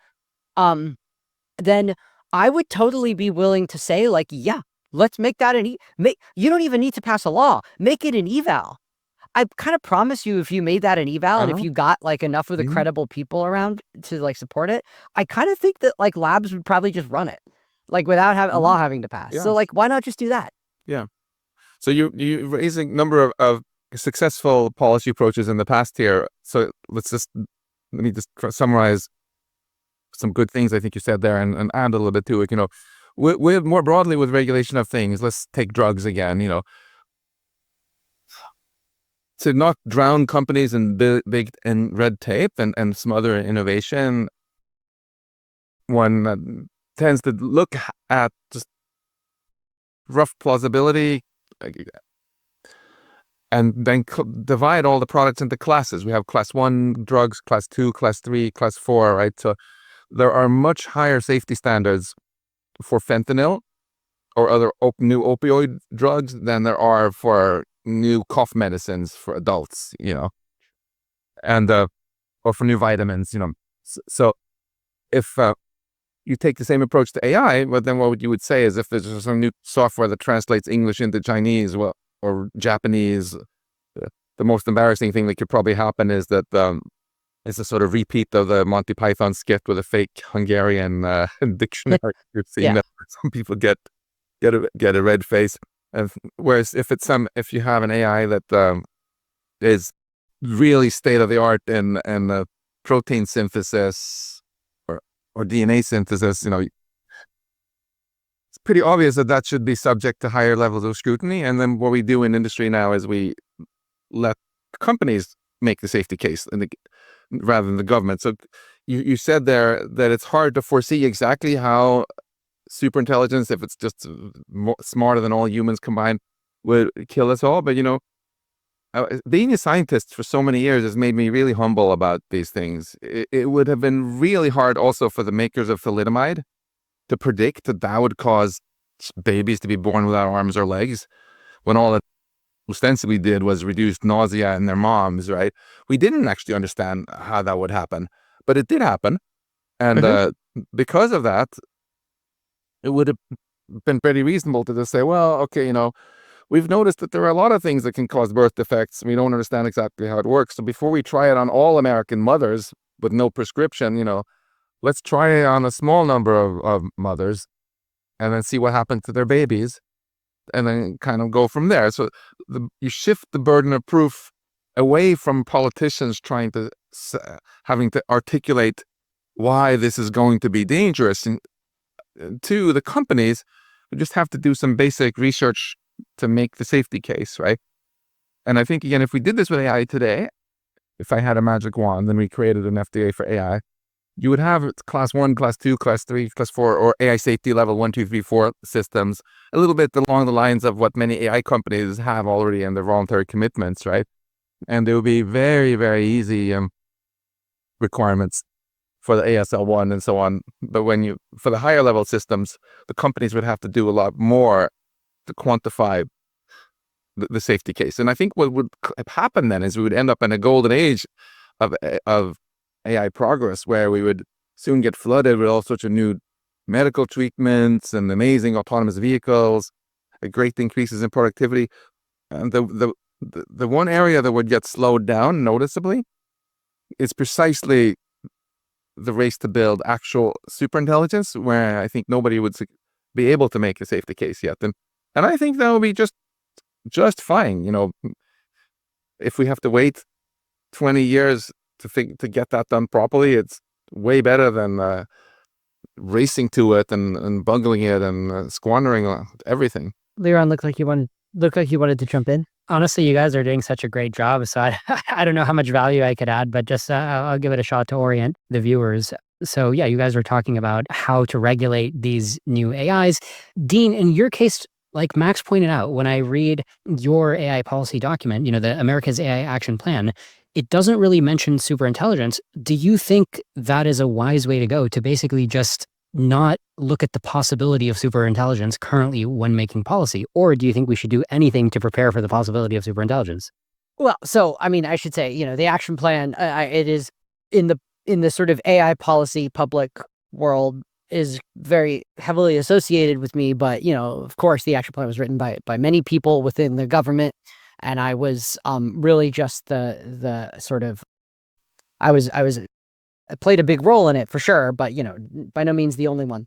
C: Then I would totally be willing to say like, yeah, let's make that you don't even need to pass a law. Make it an eval. I kind of promise you, if you made that an eval and if you got like enough of the credible people around to like support it, I kind of think that like labs would probably just run it. Like without having a law having to pass. So like, why not just do that?
B: Yeah. So you're raising a number of successful policy approaches in the past here. So let me just summarize some good things I think you said there and add a little bit to it. With more broadly with regulation of things, let's take drugs again, to not drown companies in big and red tape and some other innovation. One tends to look at just rough plausibility and then divide all the products into classes. We have class 1 drugs, class 2, class 3, class 4, right? So there are much higher safety standards for fentanyl or other new opioid drugs than there are for new cough medicines for adults, and or for new vitamins, So if you take the same approach to AI, well, then what you would say is if there's some new software that translates English into Chinese or Japanese, the most embarrassing thing that could probably happen is that it's a sort of repeat of the Monty Python skit with a fake Hungarian dictionary. You've seen that some people get a red face. Whereas if you have an AI that is really state of the art in protein synthesis or DNA synthesis, it's pretty obvious that should be subject to higher levels of scrutiny. And then what we do in industry now is we let companies make the safety case rather than the government. So you said there that it's hard to foresee exactly how superintelligence, if it's just smarter than all humans combined, would kill us all. But being a scientist for so many years has made me really humble about these things. It would have been really hard also for the makers of thalidomide to predict that would cause babies to be born without arms or legs, when all it ostensibly did was reduce nausea in their moms, right? We didn't actually understand how that would happen, but it did happen. And because of that, it would have been pretty reasonable to just say, well, okay, we've noticed that there are a lot of things that can cause birth defects. We don't understand exactly how it works. So before we try it on all American mothers with no prescription, let's try it on a small number of mothers and then see what happens to their babies and then kind of go from there. So you shift the burden of proof away from politicians trying to having to articulate why this is going to be dangerous, and to the companies who just have to do some basic research to make the safety case, right? And I think, again, if we did this with AI today, if I had a magic wand and we created an FDA for AI, you would have class 1, class 2, class 3, class 4, or AI safety level 1, 2, 3, 4 systems, a little bit along the lines of what many AI companies have already in their voluntary commitments, right? And there would be very, very easy requirements for the ASL1 and so on. But for the higher level systems, the companies would have to do a lot more to quantify the safety case. And I think what would happen then is we would end up in a golden age of AI progress, where we would soon get flooded with all sorts of new medical treatments and amazing autonomous vehicles, great increases in productivity. And the one area that would get slowed down noticeably is precisely the race to build actual superintelligence, where I think nobody would be able to make a safety case yet. And I think that would be just fine. If we have to wait 20 years to get that done properly, it's way better than racing to it and bungling it and squandering everything.
C: Liron, looked like you wanted to jump in.
D: Honestly, you guys are doing such a great job. So I don't know how much value I could add, but just I'll give it a shot to orient the viewers. So yeah, you guys are talking about how to regulate these new AIs. Dean, in your case, like Max pointed out, when I read your AI policy document, the America's AI Action Plan, it doesn't really mention superintelligence. Do you think that is a wise way to go, to basically just not look at the possibility of superintelligence currently when making policy? Or do you think we should do anything to prepare for the possibility of superintelligence?
C: Well, so, I should say, the action plan, it is in the sort of AI policy public world, is very heavily associated with me. But, of course, the action plan was written by many people within the government. And I was really just the sort of, I played a big role in it for sure, but, by no means the only one.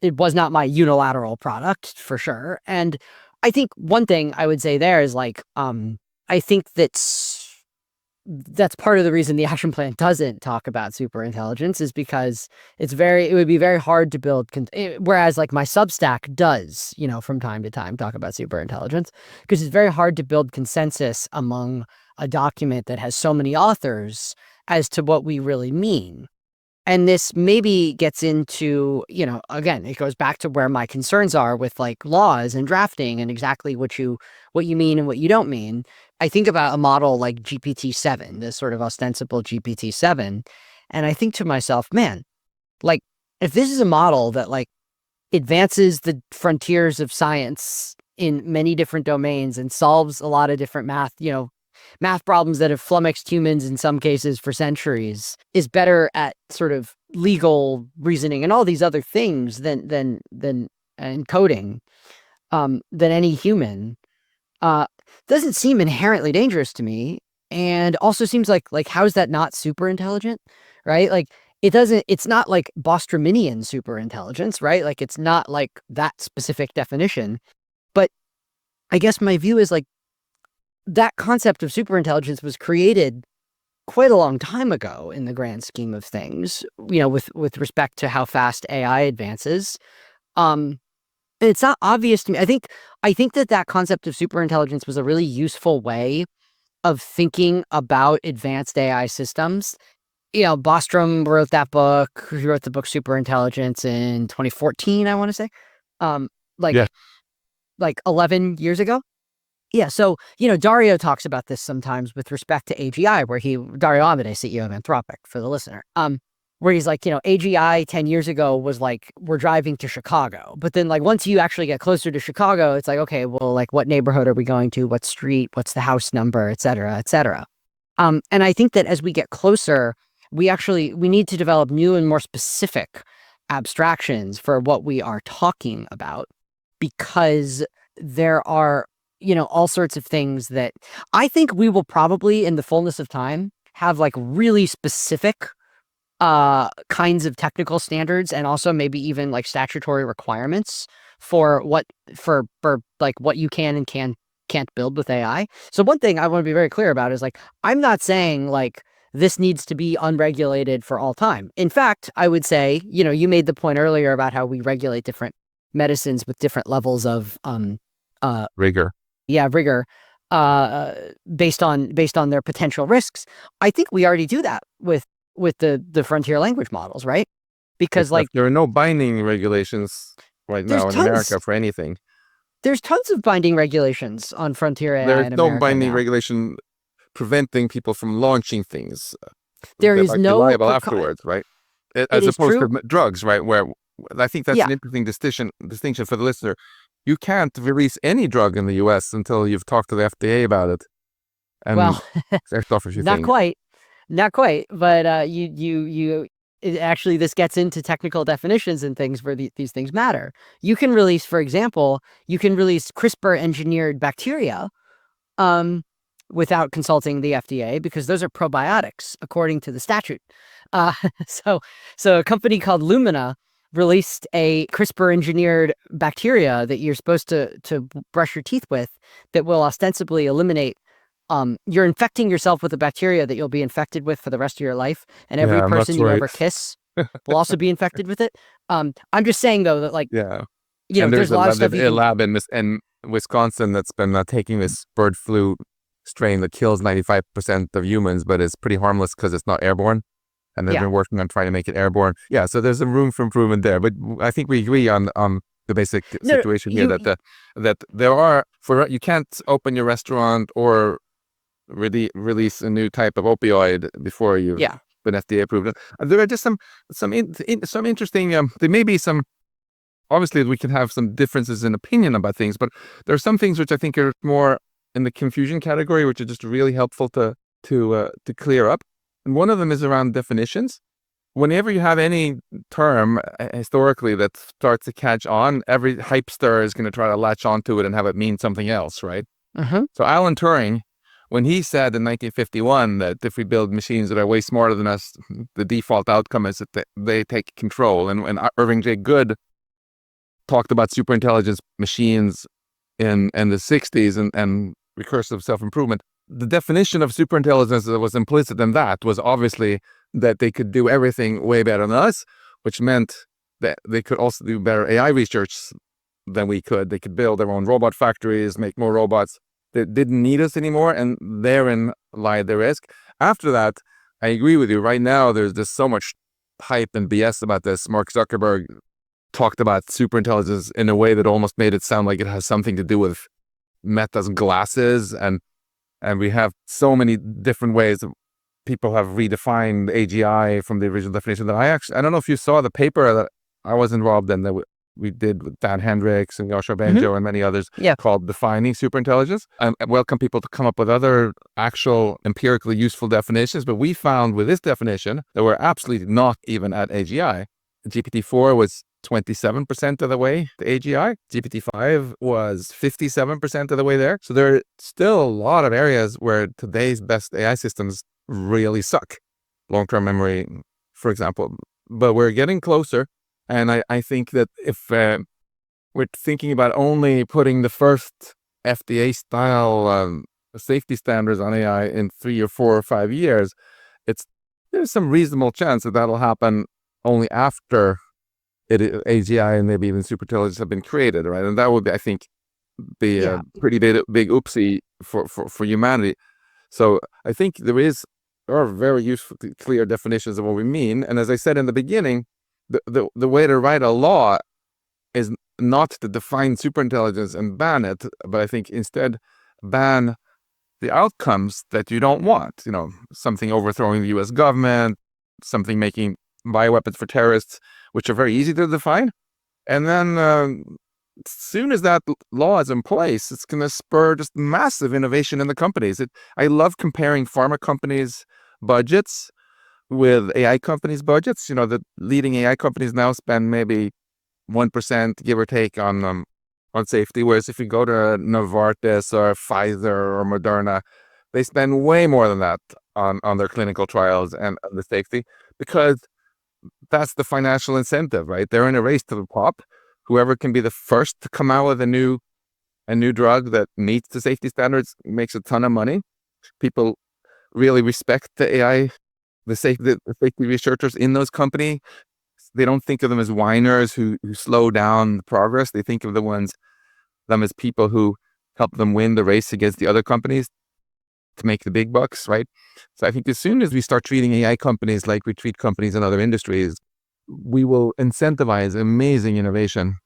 C: It was not my unilateral product for sure. And I think one thing I would say there is I think that's part of the reason the action plan doesn't talk about superintelligence, is because it would be very hard to build, whereas my Substack does, from time to time talk about superintelligence, because it's very hard to build consensus among a document that has so many authors as to what we really mean. And this maybe gets into, again, it goes back to where my concerns are with laws and drafting and exactly what you mean and what you don't mean. I think about a model like GPT-7, this sort of ostensible GPT-7, and I think to myself, man, if this is a model that advances the frontiers of science in many different domains and solves a lot of different math problems that have flummoxed humans in some cases for centuries, is better at sort of legal reasoning and all these other things than coding, than any human, doesn't seem inherently dangerous to me. And also seems like how is that not super intelligent, right? It's not Bostrominian super intelligence, right? It's not that specific definition. But I guess my view is that concept of superintelligence was created quite a long time ago in the grand scheme of things, with respect to how fast AI advances. And it's not obvious to me. I think that concept of superintelligence was a really useful way of thinking about advanced AI systems. Bostrom wrote that book. He wrote the book Superintelligence in 2014, I want to say. 11 years ago. Yeah, so, Dario talks about this sometimes with respect to AGI, Dario Amodei, CEO of Anthropic, for the listener, where he's AGI 10 years ago was we're driving to Chicago. But then once you actually get closer to Chicago, it's okay, well, what neighborhood are we going to? What street? What's the house number? Et cetera, et cetera. And I think that as we get closer, we need to develop new and more specific abstractions for what we are talking about, because there are all sorts of things that I think we will probably, in the fullness of time, have like really specific kinds of technical standards, and also maybe even like statutory requirements for like what you can and can't build with AI. So one thing I want to be very clear about is like, I'm not saying like this needs to be unregulated for all time. In fact, I would say, you made the point earlier about how we regulate different medicines with different levels of
B: Rigor.
C: rigor, based on their potential risks. I think we already do that with the frontier language models, right? Because like
B: there are no binding regulations right
C: there's
B: now in
C: tons
B: America for anything.
C: there's tons of binding regulations on frontier AI
B: There's
C: in
B: no
C: America
B: binding
C: now.
B: regulation preventing people from launching things
C: There
B: that
C: is
B: might be
C: no
B: liable afterwards, right? As
C: is
B: opposed
C: true.
B: to drugs, right? Where I think that's
C: Yeah.
B: an interesting distinction for the listener. You can't release any drug in the U.S. until you've talked to the FDA about it. And
C: Well,
B: checked off a few
C: not
B: things.
C: quite, but actually, this gets into technical definitions and things where these things matter. You can release, for example, CRISPR engineered bacteria without consulting the FDA, because those are probiotics according to the statute. So a company called Lumina released a CRISPR engineered bacteria that you're supposed to brush your teeth with, that will ostensibly eliminate. You're infecting yourself with a bacteria that you'll be infected with for the rest of your life, and every
B: Yeah,
C: person
B: that's
C: you
B: right.
C: ever kiss will also be infected with it. I'm just saying though that like,
B: Yeah.
C: there's
B: There's
C: a lot of stuff
B: a lab in Wisconsin that's been taking this bird flu strain that kills 95% of humans, but it's pretty harmless because it's not airborne. And they've been working on trying to make it airborne. Yeah, so there's some room for improvement there. But I think we agree on the basic situation here that there are, you can't open your restaurant or really release a new type of opioid before you've been FDA approved. There are just some interesting. There may be some. Obviously, we can have some differences in opinion about things, but there are some things which I think are more in the confusion category, which are just really helpful to clear up. And one of them is around definitions. Whenever you have any term historically that starts to catch on, every hypester is going to try to latch onto it and have it mean something else, right? So Alan Turing, when he said in 1951 that if we build machines that are way smarter than us, the default outcome is that they take control. And when Irving J. Good talked about superintelligence machines in the 60s and recursive self-improvement, the definition of superintelligence that was implicit in that was obviously that they could do everything way better than us, which meant that they could also do better AI research than we could. They could build their own robot factories, make more robots that didn't need us anymore, and therein lied the risk. After that, I agree with you. Right now, there's just so much hype and BS about this. Mark Zuckerberg talked about superintelligence in a way that almost made it sound like it has something to do with Meta's glasses, and we have so many different ways that people have redefined AGI from the original definition that I don't know if you saw the paper that I was involved in that we did with Dan Hendricks and Yoshua Bengio and many others called Defining Superintelligence. I welcome people to come up with other actual empirically useful definitions, but we found with this definition that we're absolutely not even at AGI. GPT-4 was 27% of the way to AGI. GPT-5 was 57% of the way there. So there are still a lot of areas where today's best AI systems really suck. Long-term memory, for example. But we're getting closer. And I think that if we're thinking about only putting the first FDA-style safety standards on AI in 3 or 4 or 5 years, there's some reasonable chance that that'll happen only after AGI and maybe even superintelligence have been created, right? And that would be, I think, a pretty big oopsie for humanity. So I think there are very useful, clear definitions of what we mean. And as I said in the beginning, the way to write a law is not to define superintelligence and ban it, but I think instead ban the outcomes that you don't want. Something overthrowing the U.S. government, something making bioweapons for terrorists, which are very easy to define. And then as soon as that law is in place, it's going to spur just massive innovation in the companies. I love comparing pharma companies' budgets with AI companies' budgets. The leading AI companies now spend maybe 1%, give or take, on on safety. Whereas if you go to Novartis or Pfizer or Moderna, they spend way more than that on their clinical trials and the safety, because that's the financial incentive, right? They're in a race to the top. Whoever can be the first to come out with a new drug that meets the safety standards makes a ton of money. People really respect the AI, the safety researchers in those companies. They don't think of them as whiners who slow down the progress. They think of them as people who help them win the race against the other companies to make the big bucks, right? So I think as soon as we start treating AI companies like we treat companies in other industries, we will incentivize amazing innovation.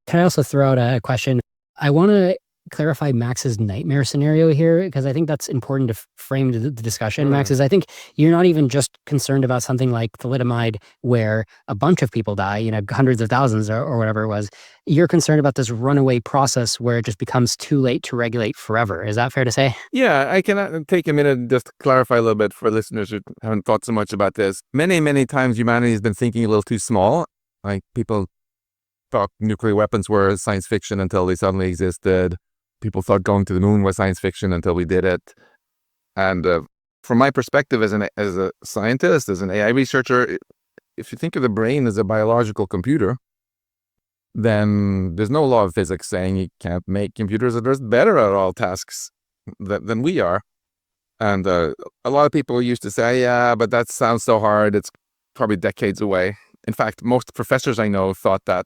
D: Can I also throw out a question? I want to clarify Max's nightmare scenario here, because I think that's important to frame the discussion. Max, is I think you're not even just concerned about something like thalidomide where a bunch of people die, hundreds of thousands or whatever it was. You're concerned about this runaway process where it just becomes too late to regulate forever. Is that fair to say?
B: Yeah, I can take a minute just to clarify a little bit for listeners who haven't thought so much about this. Many, many times humanity has been thinking a little too small. Like, people thought nuclear weapons were science fiction until they suddenly existed. People thought going to the moon was science fiction until we did it. And from my perspective as a scientist, as an AI researcher, if you think of the brain as a biological computer, then there's no law of physics saying you can't make computers that are better at all tasks than we are. And a lot of people used to say, yeah, but that sounds so hard. It's probably decades away. In fact, most professors I know thought that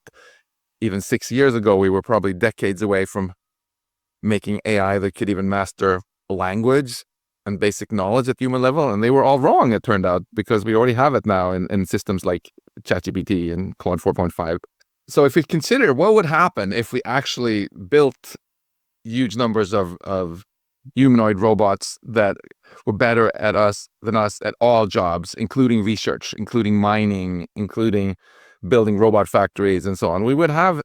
B: even 6 years ago, we were probably decades away from making AI that could even master language and basic knowledge at human level. And they were all wrong, it turned out, because we already have it now in systems like ChatGPT and Claude 4.5. So if we consider what would happen if we actually built huge numbers of humanoid robots that were better than us at all jobs, including research, including mining, including building robot factories and so on, we would have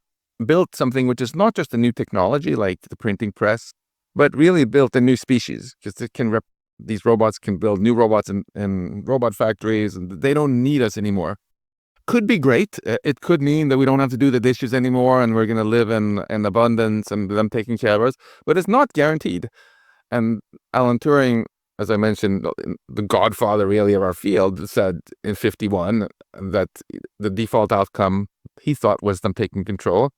B: built something which is not just a new technology like the printing press, but really built a new species, because these robots can build new robots in robot factories, and they don't need us anymore. Could be great. It could mean that we don't have to do the dishes anymore and we're going to live in abundance and them taking care of us, but it's not guaranteed. And Alan Turing, as I mentioned, the godfather really of our field, said in 1951 that the default outcome he thought was them taking control.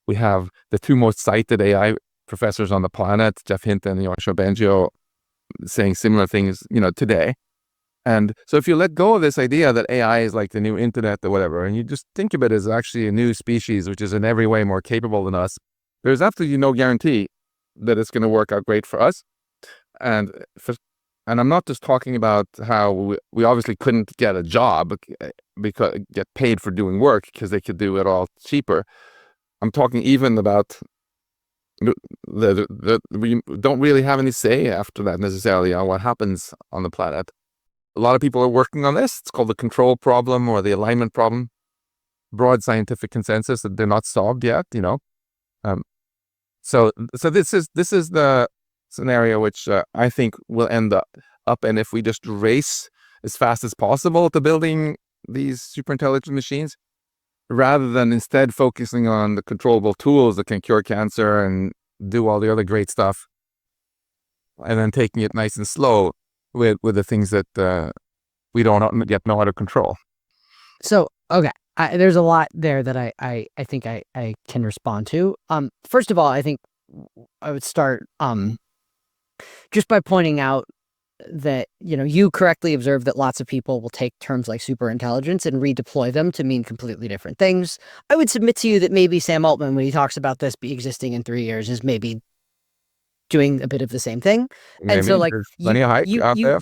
B: We have the two most cited AI professors on the planet, Jeff Hinton and Yoshua Bengio, saying similar things, today. And so if you let go of this idea that AI is like the new internet or whatever, and you just think of it as actually a new species, which is in every way more capable than us, there's absolutely no guarantee that it's going to work out great for us. And I'm not just talking about how we obviously couldn't get a job, get paid for doing work because they could do it all cheaper. I'm talking even about we don't really have any say after that necessarily on what happens on the planet. A lot of people are working on this. It's called the control problem or the alignment problem. Broad scientific consensus that they're not solved yet. So this is the scenario which I think will end up. And if we just race as fast as possible to building these super intelligent machines, rather than instead focusing on the controllable tools that can cure cancer and do all the other great stuff, and then taking it nice and slow with the things that we don't yet know how to control.
C: So, okay, there's a lot there that I think I can respond to. First of all, I think I would start just by pointing out that, you correctly observed that lots of people will take terms like superintelligence and redeploy them to mean completely different things. I would submit to you that maybe Sam Altman, when he talks about this be existing in 3 years, is maybe doing a bit of the same thing.
B: Maybe.
C: And so, like,
B: there's plenty of hype out there.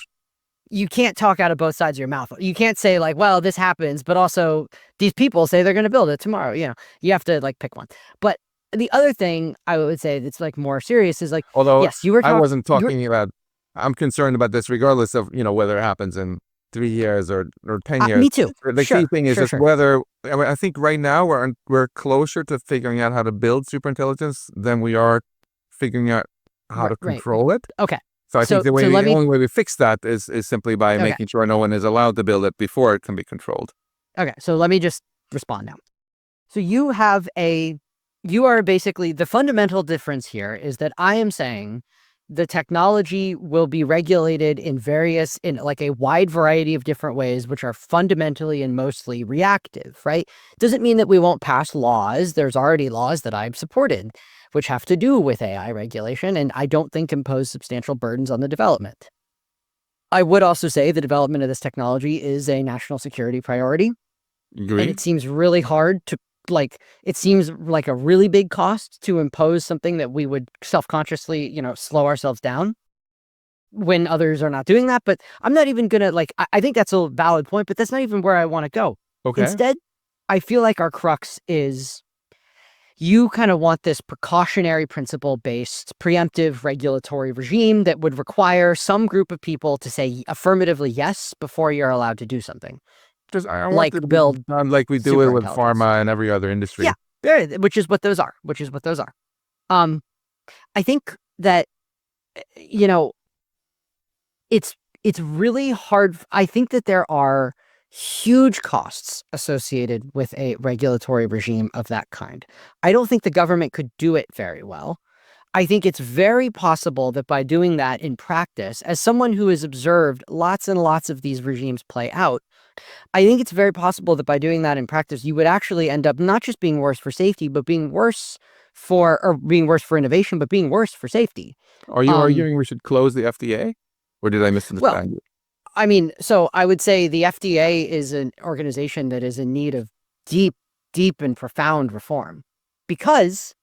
C: You can't talk out of both sides of your mouth. You can't say like, well, this happens, but also these people say they're going to build it tomorrow. You have to like pick one. But the other thing I would say that's like more serious is like,
B: although
C: yes, you were
B: I wasn't talking about, I'm concerned about this regardless of, whether it happens in 3 years or 10 years.
C: Me too.
B: The key thing is just whether, I think right now we're closer to figuring out how to build superintelligence than we are figuring out how to control it.
C: Okay.
B: So I think the only way we fix that is simply by making sure no one is allowed to build it before it can be controlled.
C: Okay, so let me just respond now. So you have a You are basically, the fundamental difference here is that I am saying the technology will be regulated in like a wide variety of different ways, which are fundamentally and mostly reactive, right? Doesn't mean that we won't pass laws. There's already laws that I've supported, which have to do with AI regulation, and I don't think impose substantial burdens on the development. I would also say the development of this technology is a national security priority.
B: Agree.
C: And it seems really hard to, it seems like a really big cost to impose something that we would self-consciously, slow ourselves down when others are not doing that. But I'm not even gonna, I think that's a valid point, but that's not even where I want to go.
B: Okay.
C: Instead, I feel like our crux is you kind of want this precautionary principle-based preemptive regulatory regime that would require some group of people to say affirmatively yes before you're allowed to do something.
B: I want
C: like
B: it to
C: build
B: be done like we do it with
C: superintelligence.
B: pharma and every other industry.
C: Yeah, which is what those are. I think that, it's really hard. I think that there are huge costs associated with a regulatory regime of that kind. I don't think the government could do it very well. I think it's very possible that by doing that in practice, as someone who has observed lots and lots of these regimes play out, I think it's very possible that by doing that in practice, you would actually end up not just being worse for safety, but being worse for innovation, but being worse for safety.
B: Are you arguing we should close the FDA? Or did I misunderstand you?
C: I mean, so I would say the FDA is an organization that is in need of deep, deep and profound reform, because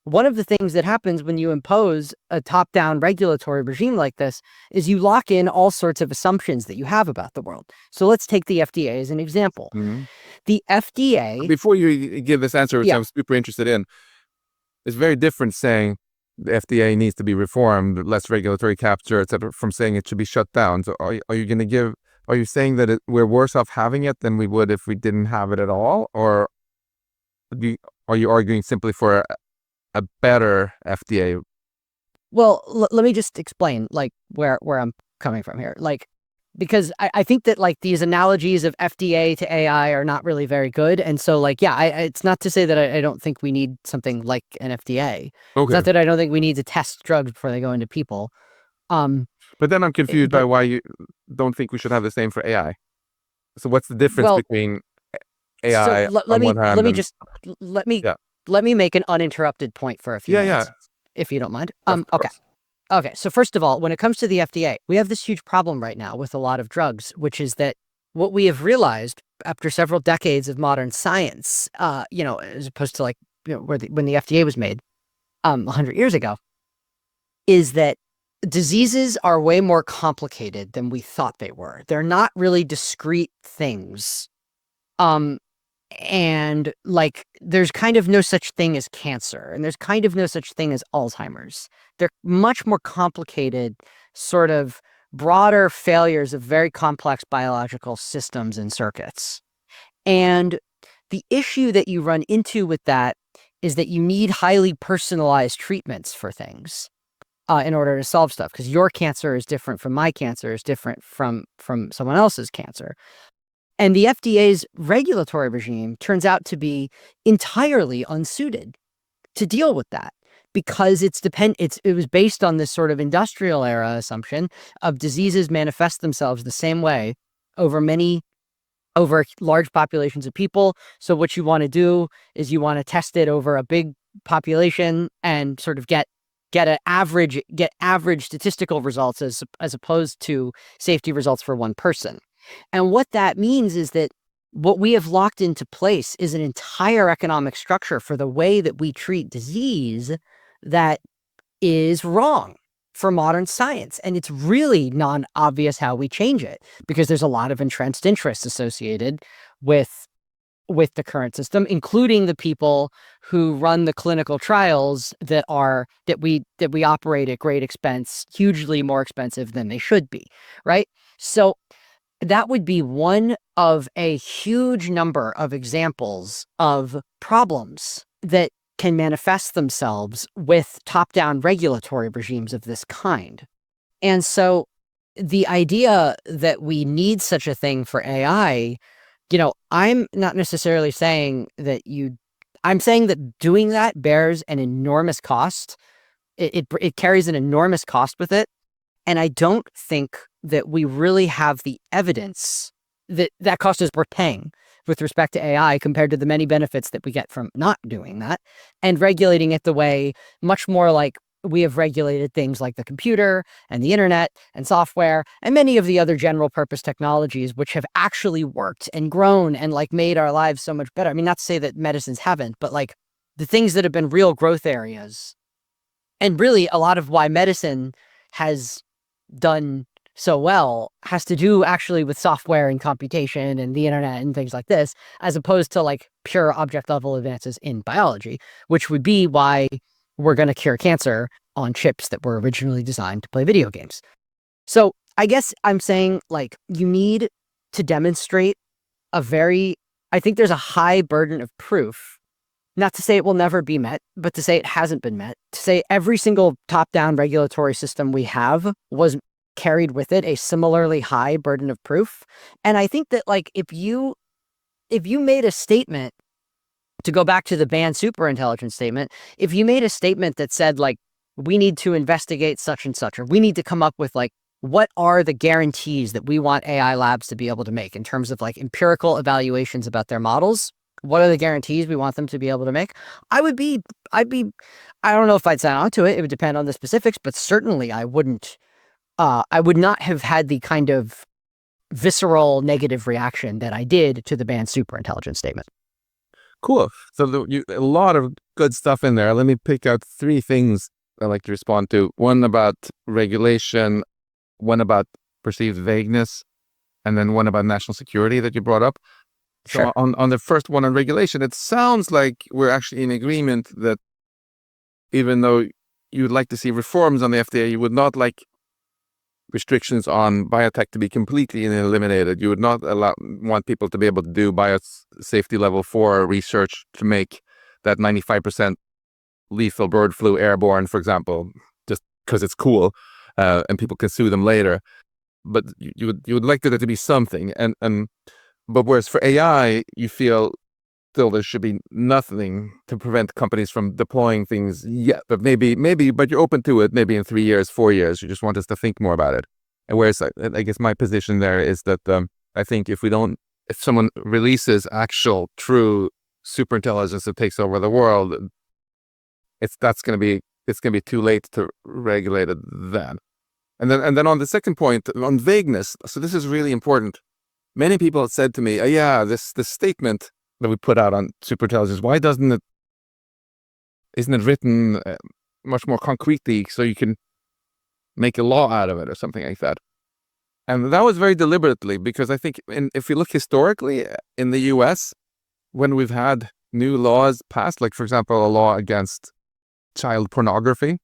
C: one of the things that happens when you impose a top-down regulatory regime like this is you lock in all sorts of assumptions that you have about the world. So let's take the FDA as an example.
B: Mm-hmm.
C: The FDA...
B: Before you give this answer, which I'm super interested in, it's very different saying the FDA needs to be reformed, less regulatory capture, etc., from saying it should be shut down. So are you saying that we're worse off having it than we would if we didn't have it at all? Or are you arguing simply for a better FDA?
C: Well, let me just explain where I'm coming from here. Because I think that these analogies of FDA to AI are not really very good. And so it's not to say that I don't think we need something like an FDA.
B: Okay.
C: It's not that I don't think we need to test drugs before they go into people.
B: But then I'm confused by why you don't think we should have the same for AI. So what's the difference between AI on one hand?
C: Let me make an uninterrupted point for a few minutes, if you don't mind. Okay. So first of all, when it comes to the FDA, we have this huge problem right now with a lot of drugs, which is that what we have realized after several decades of modern science, as opposed to when the FDA was made 100 years ago, is that diseases are way more complicated than we thought they were. They're not really discrete things. And there's kind of no such thing as cancer, and there's kind of no such thing as Alzheimer's. They're much more complicated, sort of broader failures of very complex biological systems and circuits. And the issue that you run into with that is that you need highly personalized treatments for things in order to solve stuff, because your cancer is different from my cancer, is different from someone else's cancer. And the FDA's regulatory regime turns out to be entirely unsuited to deal with that, because it was based on this sort of industrial era assumption of diseases manifest themselves the same way over large populations of people. So what you want to do is you want to test it over a big population and sort of get average statistical results as opposed to safety results for one person. And what that means is that what we have locked into place is an entire economic structure for the way that we treat disease that is wrong for modern science. And it's really non-obvious how we change it, because there's a lot of entrenched interests associated with the current system, including the people who run the clinical trials that we operate at great expense, hugely more expensive than they should be, right? So that would be one of a huge number of examples of problems that can manifest themselves with top-down regulatory regimes of this kind. And so the idea that we need such a thing for AI, I'm not necessarily saying that I'm saying that doing that bears an enormous cost. It carries an enormous cost with it. And I don't think that we really have the evidence that that cost is worth paying with respect to AI compared to the many benefits that we get from not doing that and regulating it the way much more like we have regulated things like the computer and the internet and software and many of the other general purpose technologies, which have actually worked and grown and like made our lives so much better. I mean, not to say that medicines haven't, but like the things that have been real growth areas and really a lot of why medicine has done so well has to do actually with software and computation and the internet and things like this, as opposed to like pure object level advances in biology, which would be why we're going to cure cancer on chips that were originally designed to play video games. So I guess I'm saying like you need to demonstrate I think there's a high burden of proof, not to say it will never be met, but to say it hasn't been met, to say every single top-down regulatory system we have was carried with it a similarly high burden of proof. And I think that like if you made a statement, to go back to the ban superintelligence statement, if you made a statement that said like we need to investigate such and such, or we need to come up with like what are the guarantees that we want AI labs to be able to make in terms of like empirical evaluations about their models, what are the guarantees we want them to be able to make? I don't know if I'd sign on to it. It would depend on the specifics, but certainly I would not have had the kind of visceral negative reaction that I did to the ban superintelligence statement.
B: Cool. So a lot of good stuff in there. Let me pick out 3 things I'd like to respond to. One about regulation, one about perceived vagueness, and then one about national security that you brought up.
C: Sure.
B: So on the first one on regulation, it sounds like we're actually in agreement that even though you would like to see reforms on the FDA, you would not like restrictions on biotech to be completely eliminated. You would not want people to be able to do biosafety level 4 research to make that 95% lethal bird flu airborne, for example, just because it's cool, and people can sue them later. But you would like there to be something, but whereas for AI, you feel still there should be nothing to prevent companies from deploying things yet. But but you're open to it. Maybe in 3 years, 4 years, you just want us to think more about it. And whereas I guess my position there is that I think if someone releases actual true superintelligence that takes over the world, it's going to be too late to regulate it then. And then on the second point on vagueness, so this is really important. Many people have said to me, this statement that we put out on superintelligence, why isn't it written much more concretely so you can make a law out of it or something like that? And that was very deliberately, because I think if you look historically in the US, when we've had new laws passed, like for example, a law against child pornography,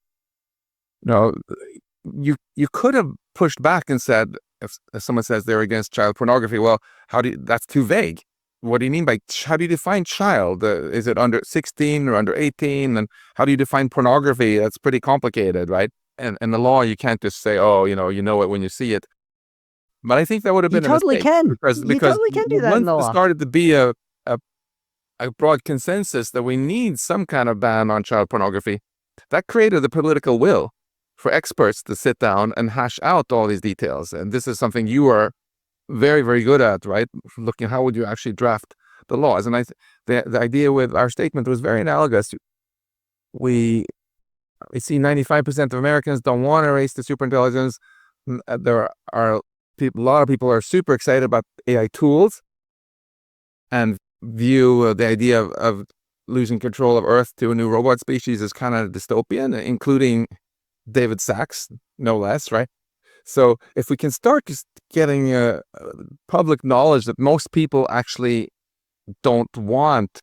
B: you could have pushed back and said, if someone says they're against child pornography, well, that's too vague. What do you mean by, how do you define child? Is it under 16 or under 18? And how do you define pornography? That's pretty complicated, right? And in the law, you can't just say, you know it when you see it. But I think that would have been
C: a mistake. Because you totally can do that in the law.
B: Once there started to be a broad consensus that we need some kind of ban on child pornography, that created the political will for experts to sit down and hash out all these details. And this is something you are very, very good at, right? Looking, how would you actually draft the laws? And the idea with our statement was very analogous. We see 95% of Americans don't want to race to superintelligence. There are a lot of people are super excited about AI tools and view the idea of losing control of Earth to a new robot species as kind of dystopian, including David Sachs, no less, right? So if we can start just getting public knowledge that most people actually don't want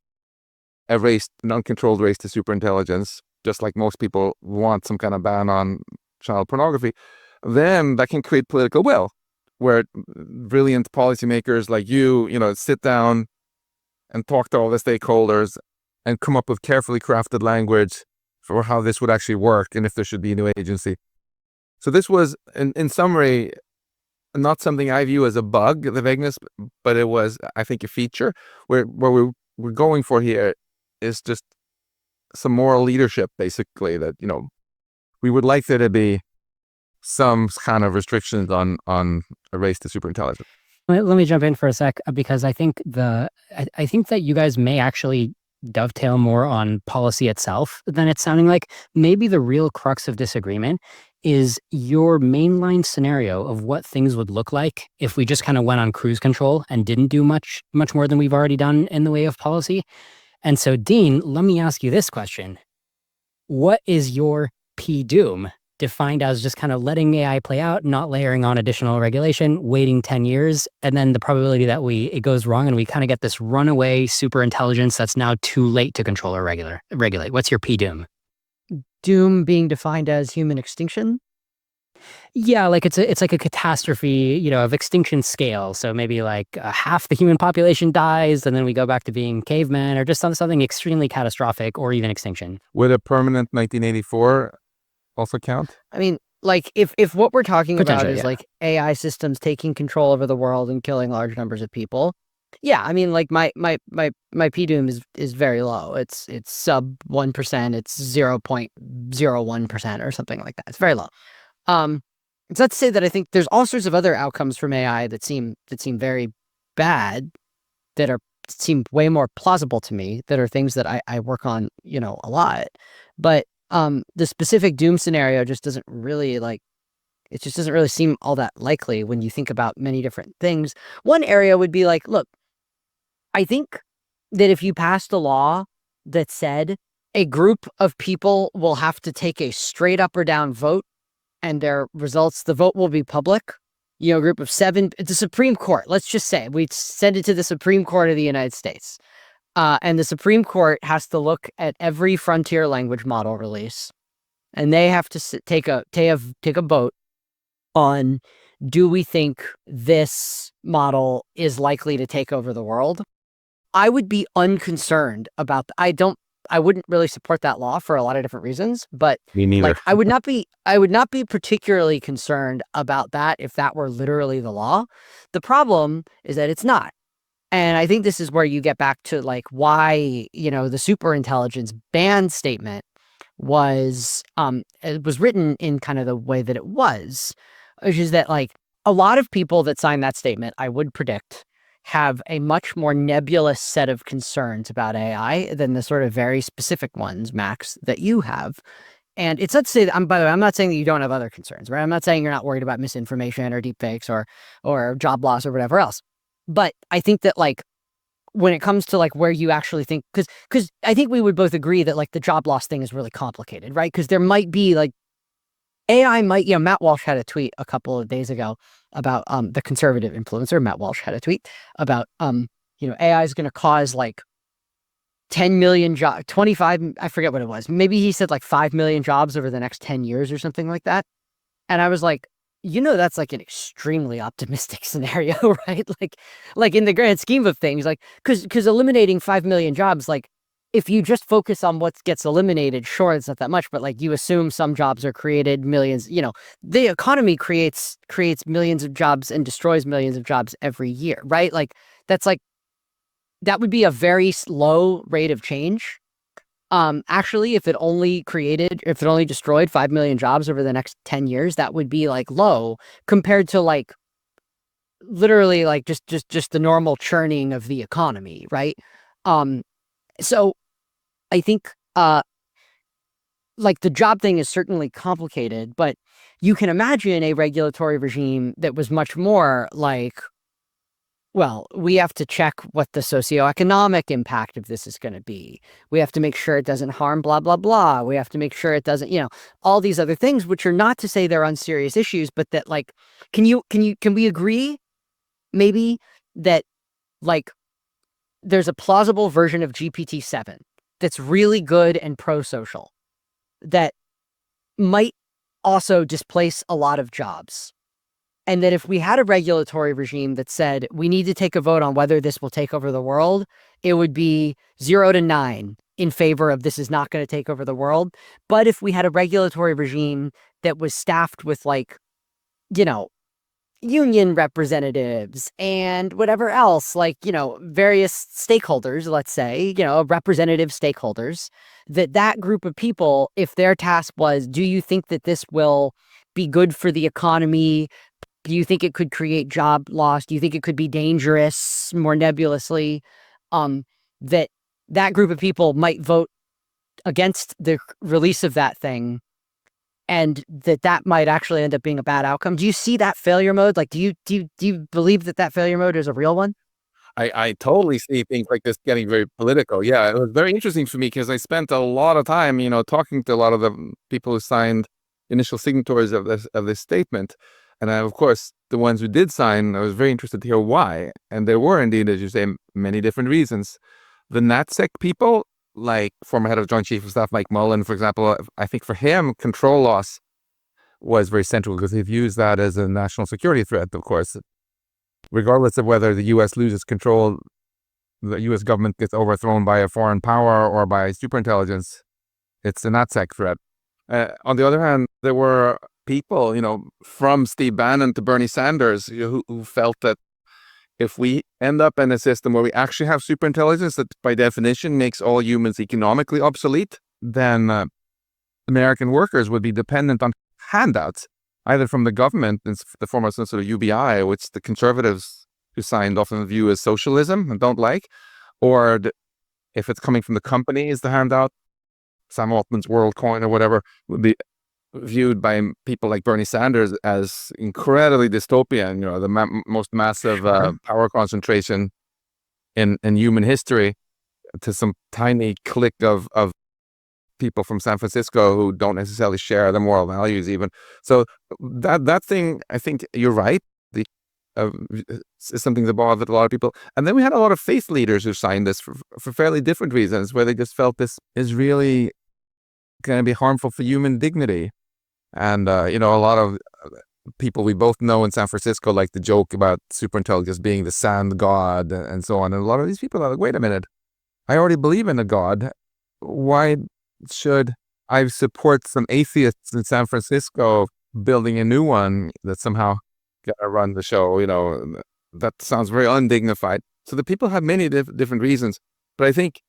B: an uncontrolled race to superintelligence, just like most people want some kind of ban on child pornography, then that can create political will, where brilliant policymakers like you sit down and talk to all the stakeholders and come up with carefully crafted language for how this would actually work and if there should be a new agency. So this was, in summary, not something I view as a bug, the vagueness, but it was, I think, a feature where we're going for here is just some moral leadership, basically, that, we would like there to be some kind of restrictions on a race to superintelligence.
D: Let me jump in for a sec, because I think I think that you guys may actually dovetail more on policy itself than it's sounding like. Maybe the real crux of disagreement is your mainline scenario of what things would look like if we just kind of went on cruise control and didn't do much more than we've already done in the way of policy. And so, Dean, let me ask you this question. What is your P-doom, defined as just kind of letting AI play out, not layering on additional regulation, waiting 10 years, and then the probability that it goes wrong and we kind of get this runaway super intelligence that's now too late to control or regulate? What's your P-doom?
C: Doom being defined as human extinction?
D: Yeah, like it's like a catastrophe, of extinction scale. So maybe like half the human population dies, and then we go back to being cavemen, or just something extremely catastrophic, or even extinction.
B: Would a permanent 1984 also count?
C: I mean, like if what we're talking about is
D: yeah.
C: like AI systems taking control over the world and killing large numbers of people, yeah, I mean, like my P-doom is very low. It's sub 1%. It's 0.01% or something like that. It's very low. It's not to say that I think there's all sorts of other outcomes from AI that seem very bad, that seem way more plausible to me, that are things that I work on, a lot. But the specific doom scenario just doesn't really it just doesn't really seem all that likely when you think about many different things. One area would be like, look, I think that if you passed a law that said a group of people will have to take a straight up or down vote, and their results, the vote will be public, a group of 7, the Supreme Court, let's just say we send it to the Supreme Court of the United States. And the Supreme Court has to look at every frontier language model release, and they have to take a vote on, do we think this model is likely to take over the world? I would be unconcerned about I wouldn't really support that law for a lot of different reasons, but
B: Me neither.
C: I would not be particularly concerned about that if that were literally the law. The problem is that it's not. And I think this is where you get back to like why, the superintelligence ban statement was it was written in kind of the way that it was, which is that like a lot of people that sign that statement, I would predict, have a much more nebulous set of concerns about AI than the sort of very specific ones, Max, that you have. And it's not to say that, by the way, I'm not saying that you don't have other concerns, right? I'm not saying you're not worried about misinformation or deepfakes or job loss or whatever else. But I think that like when it comes to like where you actually think, because I think we would both agree that like the job loss thing is really complicated, right? Because there might be like AI might, Matt Walsh had a tweet a couple of days ago about the conservative influencer. Matt Walsh had a tweet about AI is going to cause like 10 million jobs, 25, I forget what it was. Maybe he said like 5 million jobs over the next 10 years or something like that. And I was like, that's like an extremely optimistic scenario, right? Like in the grand scheme of things, like because eliminating 5 million jobs, like if you just focus on what gets eliminated, sure, it's not that much, but like you assume some jobs are created, millions, the economy creates millions of jobs and destroys millions of jobs every year, right? Like that would be a very slow rate of change. Actually, if it only destroyed 5 million jobs over the next 10 years, that would be like low compared to like literally like just the normal churning of the economy, right? So I think like the job thing is certainly complicated, but you can imagine a regulatory regime that was much more like, well, we have to check what the socioeconomic impact of this is going to be. We have to make sure it doesn't harm blah, blah, blah. We have to make sure it doesn't, all these other things, which are not to say they're unserious issues, but that like, can we agree maybe that like there's a plausible version of GPT-7 that's really good and pro-social that might also displace a lot of jobs. And that if we had a regulatory regime that said we need to take a vote on whether this will take over the world, it would be 0 to 9 in favor of this is not going to take over the world. But if we had a regulatory regime that was staffed with like, union representatives and whatever else, like, various stakeholders, let's say, representative stakeholders, that group of people, if their task was, do you think that this will be good for the economy? Do you think it could create job loss? Do you think it could be dangerous, more nebulously? That that group of people might vote against the release of that thing, and that might actually end up being a bad outcome. Do you see that failure mode? Like, do you believe that failure mode is a real one?
B: I totally see things like this getting very political. Yeah, it was very interesting for me because I spent a lot of time, talking to a lot of the people who signed initial signatories of this statement. And of course, the ones who did sign, I was very interested to hear why. And there were indeed, as you say, many different reasons. The NatSec people, like former head of Joint Chief of Staff Mike Mullen, for example, I think for him, control loss was very central because he views that as a national security threat, of course. Regardless of whether the U.S. loses control, the U.S. government gets overthrown by a foreign power or by superintelligence, it's a NatSec threat. On the other hand, there were people, from Steve Bannon to Bernie Sanders, who felt that if we end up in a system where we actually have superintelligence that by definition makes all humans economically obsolete, then American workers would be dependent on handouts, either from the government in the form of some sort of UBI, which the conservatives who signed often view as socialism and don't like, or if it's coming from the companies, the handout, Sam Altman's WorldCoin or whatever, would be viewed by people like Bernie Sanders as incredibly dystopian, the most massive power concentration in human history to some tiny clique of people from San Francisco who don't necessarily share the moral values even. So that thing, I think you're right, is something that bothered a lot of people. And then we had a lot of faith leaders who signed this for fairly different reasons, where they just felt this is really going to be harmful for human dignity. And, a lot of people we both know in San Francisco like the joke about superintelligence being the sand god and so on. And a lot of these people are like, wait a minute, I already believe in a god. Why should I support some atheists in San Francisco building a new one that somehow gonna run the show? That sounds very undignified. So the people have many different reasons. But I think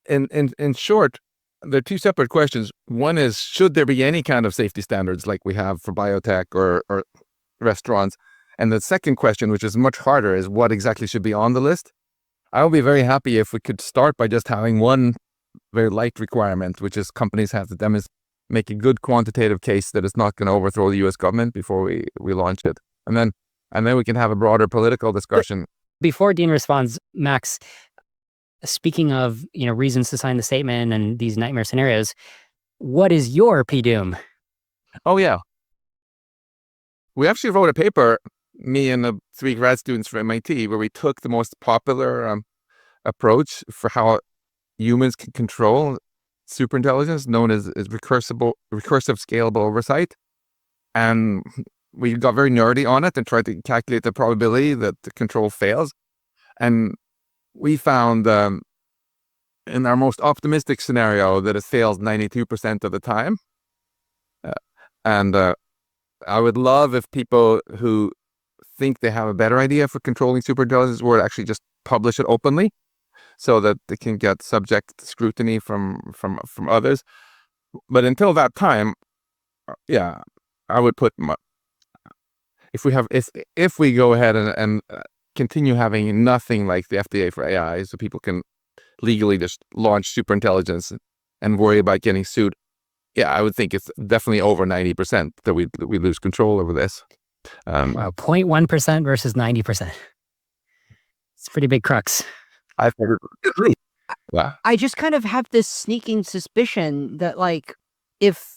B: in short, there are two separate questions. One is, should there be any kind of safety standards like we have for biotech or restaurants? And the second question, which is much harder, is what exactly should be on the list? I would be very happy if we could start by just having one very light requirement, which is companies have to make a good quantitative case that it's not going to overthrow the U.S. government before we launch it. And then we can have a broader political discussion.
D: Before Dean responds, Max, speaking of, reasons to sign the statement and these nightmare scenarios, what is your PDoom?
B: Oh, yeah. We actually wrote a paper, me and the 3 grad students from MIT, where we took the most popular approach for how humans can control superintelligence, known as recursive scalable oversight. And we got very nerdy on it and tried to calculate the probability that the control fails. And we found in our most optimistic scenario that it fails 92% of the time. And I would love if people who think they have a better idea for controlling superintelligence would actually just publish it openly so that they can get subject to scrutiny from others. But until that time, yeah, I would put if we go ahead and continue having nothing like the FDA for AI, so people can legally just launch superintelligence and worry about getting sued. Yeah, I would think it's definitely over 90% that we lose control over this.
D: Wow, 0.1% versus 90%. It's a pretty big crux.
C: I just kind of have this sneaking suspicion that, like, if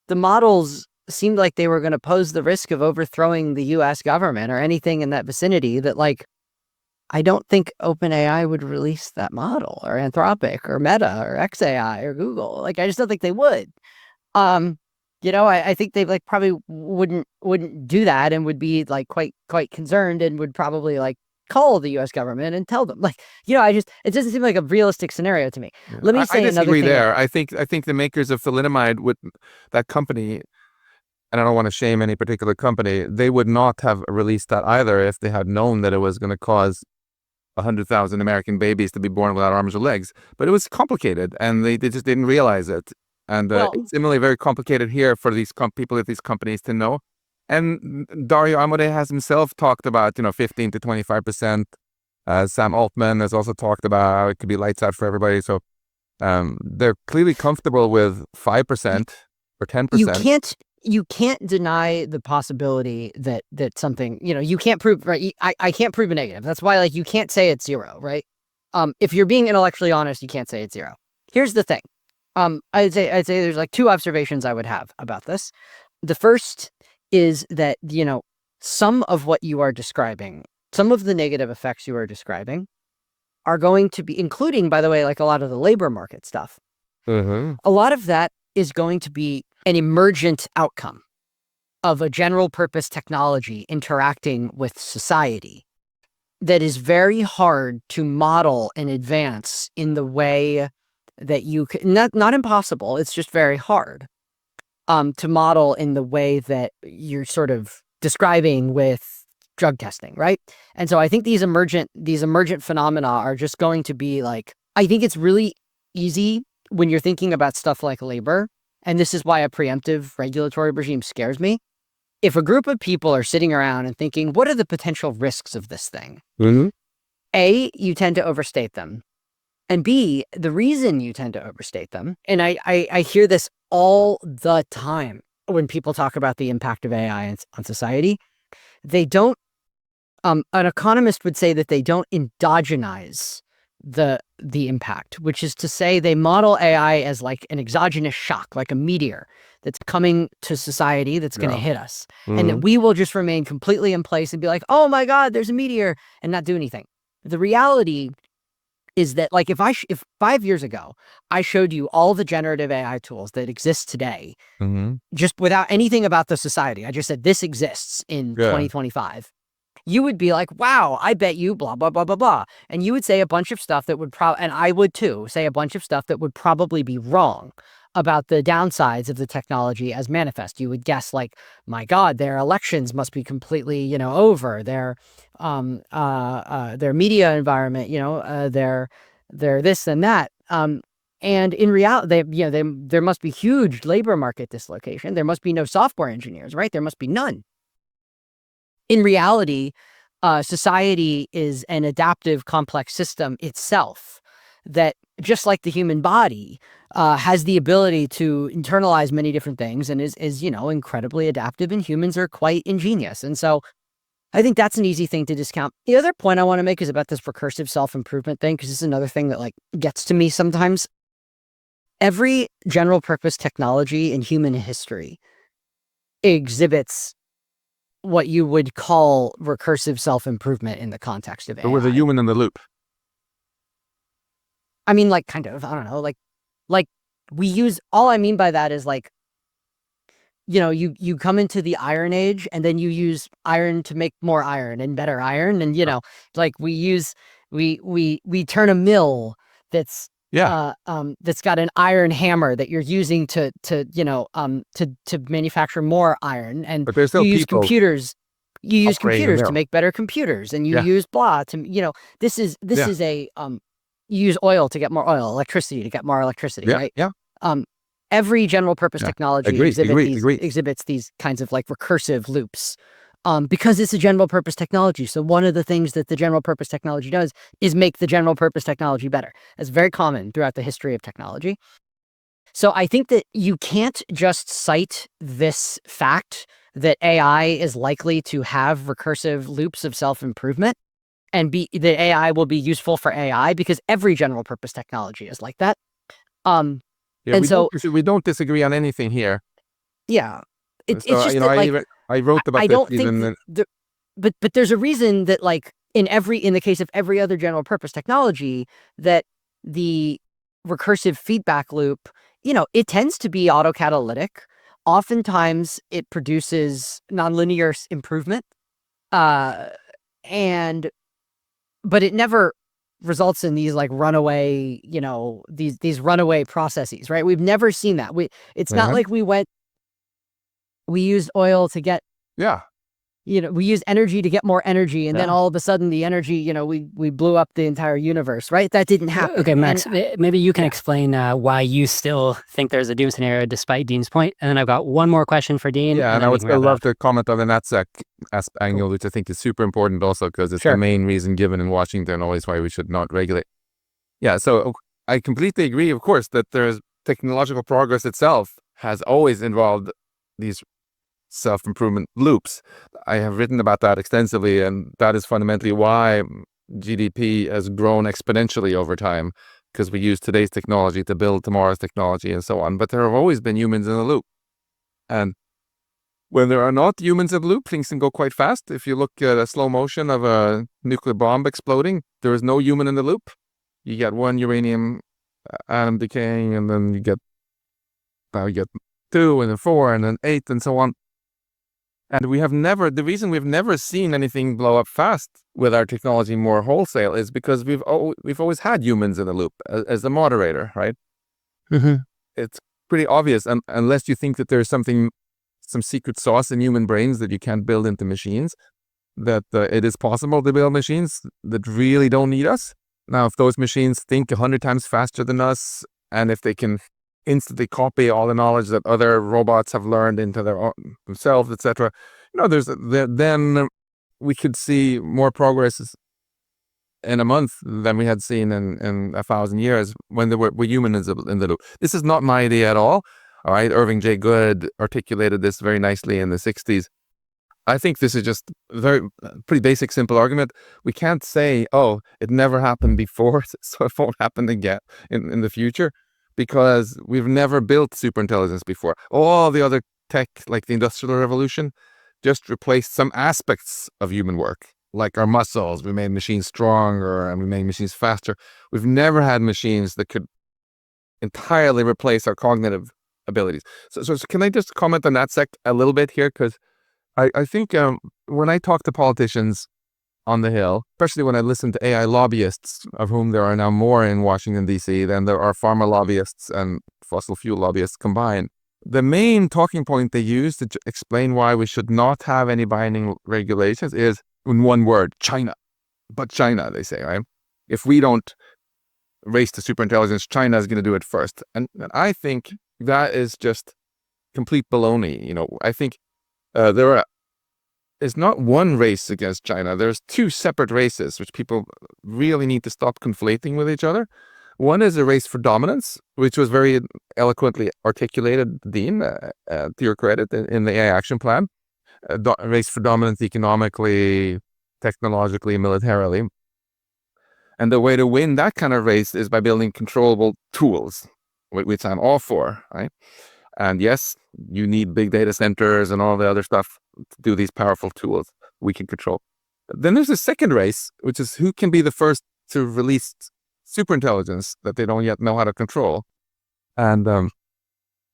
C: the models seemed like they were going to pose the risk of overthrowing the U.S. government or anything in that vicinity, that, like, I don't think OpenAI would release that model, or Anthropic or Meta or XAI or Google. Like, I just don't think they would. I think they probably wouldn't do that, and would be like quite concerned, and would probably call the U.S. government and tell them. It doesn't seem like a realistic scenario to me.
B: Yeah.
C: Let me say
B: I
C: another
B: disagree
C: thing.
B: there. I think the makers of thalidomide, that company, and I don't want to shame any particular company, they would not have released that either if they had known that it was going to cause 100,000 American babies to be born without arms or legs. But it was complicated, and they just didn't realize it. And it's similarly very complicated here for these people at these companies to know. And Dario Amode has himself talked about, 15 to 25%. Sam Altman has also talked about how it could be lights out for everybody. So they're clearly comfortable with 5% or 10%.
C: You can't deny the possibility that something, you can't prove, right? I can't prove a negative. That's why, you can't say it's zero, right? If you're being intellectually honest, you can't say it's zero. Here's the thing. I'd say there's two observations I would have about this. The first is that, some of what you are describing, some of the negative effects you are describing are going to be, including, by the way, a lot of the labor market stuff.
B: Mm-hmm.
C: A lot of that is going to be an emergent outcome of a general purpose technology interacting with society that is very hard to model in advance in the way that you can, not impossible, it's just very hard to model in the way that you're sort of describing with drug testing, right? And so I think these emergent phenomena are just going to be I think it's really easy when you're thinking about stuff like labor, and this is why a preemptive regulatory regime scares me. If a group of people are sitting around and thinking, what are the potential risks of this thing?
B: Mm-hmm.
C: A, you tend to overstate them. And B, the reason you tend to overstate them, and I hear this all the time when people talk about the impact of AI on society, they don't, an economist would say that they don't endogenize the impact, which is to say they model AI as an exogenous shock, like a meteor that's coming to society that's going to hit us.
B: Mm-hmm.
C: And that we will just remain completely in place and be like, oh my God, there's a meteor, and not do anything. The reality is that if 5 years ago, I showed you all the generative AI tools that exist today,
B: Mm-hmm.
C: just without anything about the society, I just said, this exists in 2025. You would be like, wow, I bet you blah, blah, blah, blah, blah. And you would say a bunch of stuff that would and I would too, say a bunch of stuff that would probably be wrong about the downsides of the technology as manifest. You would guess my God, their elections must be completely, over. Their media environment, their this and that. And in reality, there must be huge labor market dislocation. There must be no software engineers, right? There must be none. In reality, society is an adaptive, complex system itself that, just like the human body, has the ability to internalize many different things and is incredibly adaptive, and humans are quite ingenious. And so I think that's an easy thing to discount. The other point I want to make is about this recursive self-improvement thing, because this is another thing that gets to me sometimes. Every general purpose technology in human history exhibits what you would call recursive self-improvement in the context of AI.
B: But with a human in the loop.
C: I mean, kind of, I don't know, we use, all I mean by that is you come into the Iron Age, and then you use iron to make more iron and better iron. And, we turn a mill that's got an iron hammer that you're using to manufacture more iron. And
B: but there's still
C: you use
B: people
C: computers. You use
B: upgrading
C: computers
B: the
C: to
B: mill.
C: make better computers, and you use blah to, this is a, you use oil to get more oil, electricity to get more electricity, right?
B: Yeah.
C: Every general purpose technology
B: Agree.
C: exhibits these kinds of recursive loops, because it's a general purpose technology. So one of the things that the general purpose technology does is make the general purpose technology better. That's very common throughout the history of technology. So I think that you can't just cite this fact that AI is likely to have recursive loops of self-improvement and that AI will be useful for AI, because every general purpose technology is like that.
B: We don't disagree on anything here.
C: Yeah. It's
B: So,
C: just that,
B: I wrote about
C: I
B: this
C: don't
B: even.
C: think but there's a reason that in the case of every other general purpose technology, that the recursive feedback loop, it tends to be autocatalytic. Oftentimes it produces nonlinear improvement. But it never results in these runaway, these runaway processes, right? We've never seen that. It's not like we went we used oil to get,
B: Yeah.
C: we used energy to get more energy, and then all of a sudden the energy, we blew up the entire universe, right? That didn't happen.
D: Okay, Max,
C: And,
D: maybe you can explain why you still think there's a doom scenario despite Dean's point. And then I've got one more question for Dean.
B: Yeah, and
D: then
B: I
D: we
B: would
D: can
B: still
D: wrap it
B: love
D: up.
B: to comment on the NatSec angle, which I think is super important also because it's the main reason given in Washington always why we should not regulate. Yeah, so I completely agree, of course, that there's technological progress itself has always involved these self-improvement loops. I have written about that extensively, and that is fundamentally why GDP has grown exponentially over time, because we use today's technology to build tomorrow's technology and so on. But there have always been humans in the loop. And when there are not humans in the loop, things can go quite fast. If you look at a slow motion of a nuclear bomb exploding, there is no human in the loop. You get one uranium atom decaying, and then you get 2, and then 4, and then 8, and so on. And the reason we've never seen anything blow up fast with our technology more wholesale is because we've always had humans in the loop as the moderator, right?
D: Mm-hmm.
B: It's pretty obvious, unless you think that there's some secret sauce in human brains that you can't build into machines, that it is possible to build machines that really don't need us. Now, if those machines think 100 times faster than us, and if they can instantly copy all the knowledge that other robots have learned into themselves, etc., then we could see more progress in a month than we had seen in 1,000 years when there were humans in the loop. This is not my idea at all. All right, Irving J. Good articulated this very nicely in the 60s. I think this is just a pretty basic, simple argument. We can't say, oh, it never happened before, so it won't happen again in the future, because we've never built superintelligence before. All the other tech, like the Industrial Revolution, just replaced some aspects of human work, like our muscles. We made machines stronger and we made machines faster. We've never had machines that could entirely replace our cognitive abilities. So can I just comment on that a little bit here? Because I think when I talk to politicians on the Hill, especially when I listen to AI lobbyists, of whom there are now more in Washington, D.C. than there are pharma lobbyists and fossil fuel lobbyists combined, the main talking point they use to explain why we should not have any binding regulations is, in one word, China. But China, they say, right? If we don't race to superintelligence, China is going to do it first. And I think that is just complete baloney. I think there is not one race against China. There's 2 separate races, which people really need to stop conflating with each other. One is a race for dominance, which was very eloquently articulated, Dean, to your credit, in the AI Action Plan. A race for dominance economically, technologically, militarily. And the way to win that kind of race is by building controllable tools, which I'm all for, right? And yes, you need big data centers and all the other stuff to do these powerful tools we can control. Then there's a second race, which is who can be the first to release superintelligence that they don't yet know how to control. And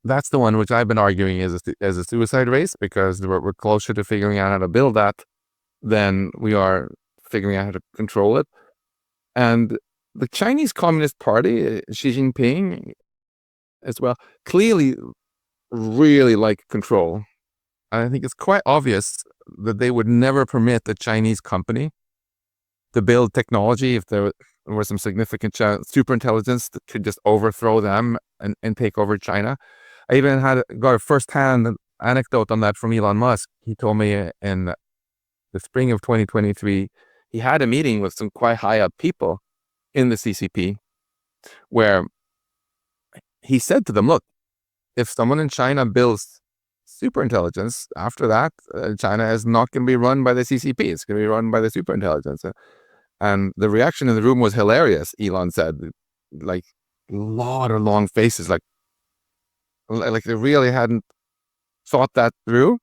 B: that's the one which I've been arguing is a suicide race, because we're closer to figuring out how to build that than we are figuring out how to control it. And the Chinese Communist Party, Xi Jinping as well, clearly really like control. I think it's quite obvious that they would never permit a Chinese company to build technology if there was some significant superintelligence that could just overthrow them and take over China. I even got a first-hand anecdote on that from Elon Musk. He told me in the spring of 2023, he had a meeting with some quite high-up people in the CCP where he said to them, look, if someone in China builds superintelligence, after that, China is not going to be run by the CCP. It's going to be run by the superintelligence. And the reaction in the room was hilarious, Elon said. Like, a lot of long faces, like they really hadn't thought that through.